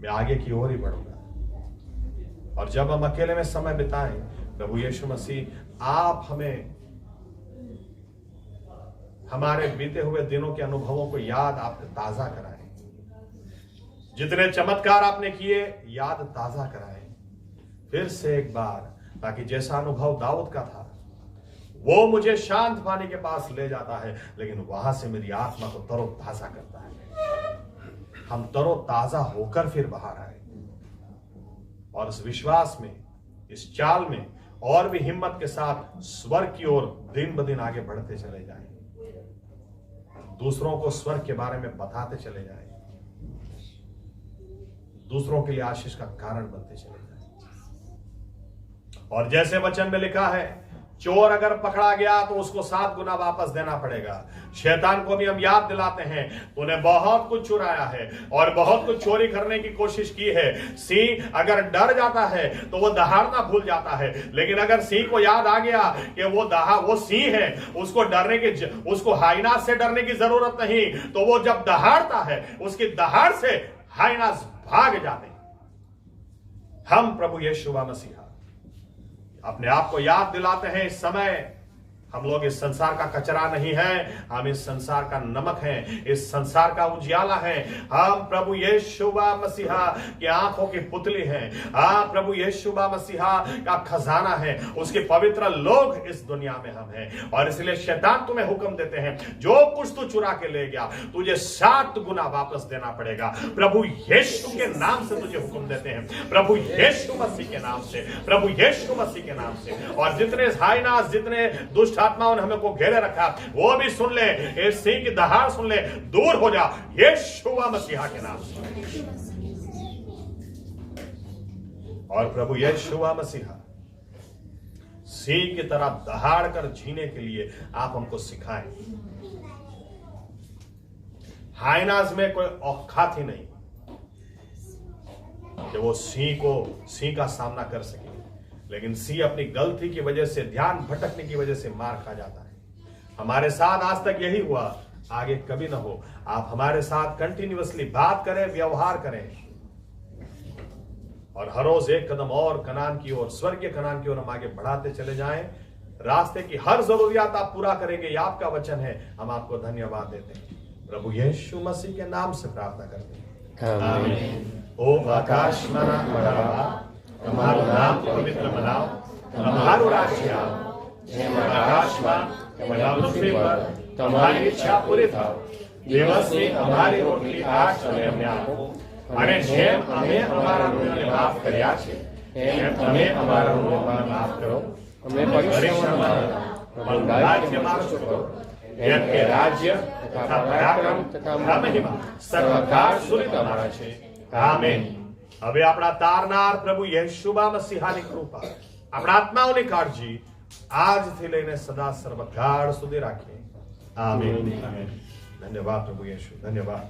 [SPEAKER 1] मैं आगे की ओर ही बढ़ूंगा। और जब हम अकेले में समय बिताएं, प्रभु यीशु मसीह, आप हमें हमारे बीते हुए दिनों के अनुभवों को याद आप ताजा कराएं, जितने चमत्कार आपने किए याद ताजा कराएं फिर से एक बार, ताकि जैसा अनुभव दाऊद का था, वो मुझे शांत पानी के पास ले जाता है, लेकिन वहां से मेरी आत्मा को तरोताजा करता है। हम तरोताजा होकर फिर बाहर आए और इस विश्वास में, इस चाल में और भी हिम्मत के साथ स्वर्ग की ओर दिन ब दिन आगे बढ़ते चले जाएं, दूसरों को स्वर्ग के बारे में बताते चले जाएं, दूसरों के लिए आशीष का कारण बनते चले जाएं। और जैसे वचन में लिखा है, चोर अगर पकड़ा गया तो उसको 7 गुना वापस देना पड़ेगा। शैतान को भी हम याद दिलाते हैं, तूने बहुत कुछ चुराया है और बहुत कुछ चोरी करने की कोशिश की है। सिंह अगर डर जाता है तो वो दहाड़ना भूल जाता है, लेकिन अगर सिंह को याद आ गया कि वो सिंह है, उसको डरने की, उसको हाइनास से डरने की जरूरत नहीं, तो वो जब दहाड़ता है, उसकी दहाड़ से हाइनास भाग जाते हैं। हम प्रभु यीशु मसीह अपने आप को याद दिलाते हैं इस समय हम लोग इस संसार का कचरा नहीं है, हम इस संसार का नमक हैं, इस संसार का उजियाला है। हम प्रभु यीशु मसीहा की आंखों की पुतली हैं। हाँ, प्रभु यीशु मसीहा का खजाना है, उसके पवित्र लोग इस दुनिया में हम हैं। और इसलिए शैतान तुम्हें हुक्म देते हैं, जो कुछ तू चुरा के ले गया तुझे 7 गुना वापस देना पड़ेगा। प्रभु यीशु के नाम से तुझे हुक्म देते हैं, प्रभु यीशु मसीह के नाम से, प्रभु यीशु मसीह के नाम से। और जितने हाइनास, जितने दुष्ट आत्माओं ने हमें को घेरे रखा, वो भी सुन ले, इस सिंह की दहाड़ सुन ले, दूर हो जा यीशु मसीहा के नाम से। और प्रभु यीशु मसीहा सिंह की तरह दहाड़ कर जीने के लिए आप हमको सिखाएं। हाइनास में कोई औकात ही नहीं कि वो सिंह का सामना कर सके, लेकिन सिंह अपनी गलती की वजह से, ध्यान भटकने की वजह से मार खा जाता है। हमारे साथ आज तक यही हुआ, आगे कभी ना हो। आप हमारे साथ कंटिन्यूअसली बात करें, व्यवहार करें, और हर रोज एक कदम और कनान की ओर, स्वर्गीय कनान की ओर हम आगे बढ़ाते चले जाएं। रास्ते की हर जरूरियात आप पूरा करेंगे, ये आपका वचन है। हम आपको धन्यवाद देते हैं, प्रभु यीशु मसीह के नाम से प्रार्थना करते हैं, आमीन। ओ आकाश मना बढ़ावा, તમારું નામ પવિત્ર બનાવ, તમારું રાજ્ય આવો, જેમ આકાશમાં તેમ પૃથ્વી પર તમારી ઈચ્છા પૂરી થાવ। દિવસની અમારી રોટલી આજ તમે અમને આપો, અને જેમ અમે અમારા ઋણીઓને માફ કર્યા છે તેમ તમે અમારા ઋણોને માફ કરો। અમને પરીક્ષામાં ન લાવો, પણ રાજ્યમાં છોડો, કેમ કે રાજ્ય તથા પરાક્રમ તથા મહિમા સર્વકાળ સુધી તમારા છે, આમીન। હવે આપણા તારનાર પ્રભુ યેશુવા મસીહાની કૃપા, આપણા આત્માઓની કાળજી આજથી લઈને સદા સર્વકાળ સુધી રાખીએ, આમીન। ધન્યવાદ પ્રભુ યેશુ, ધન્યવાદ।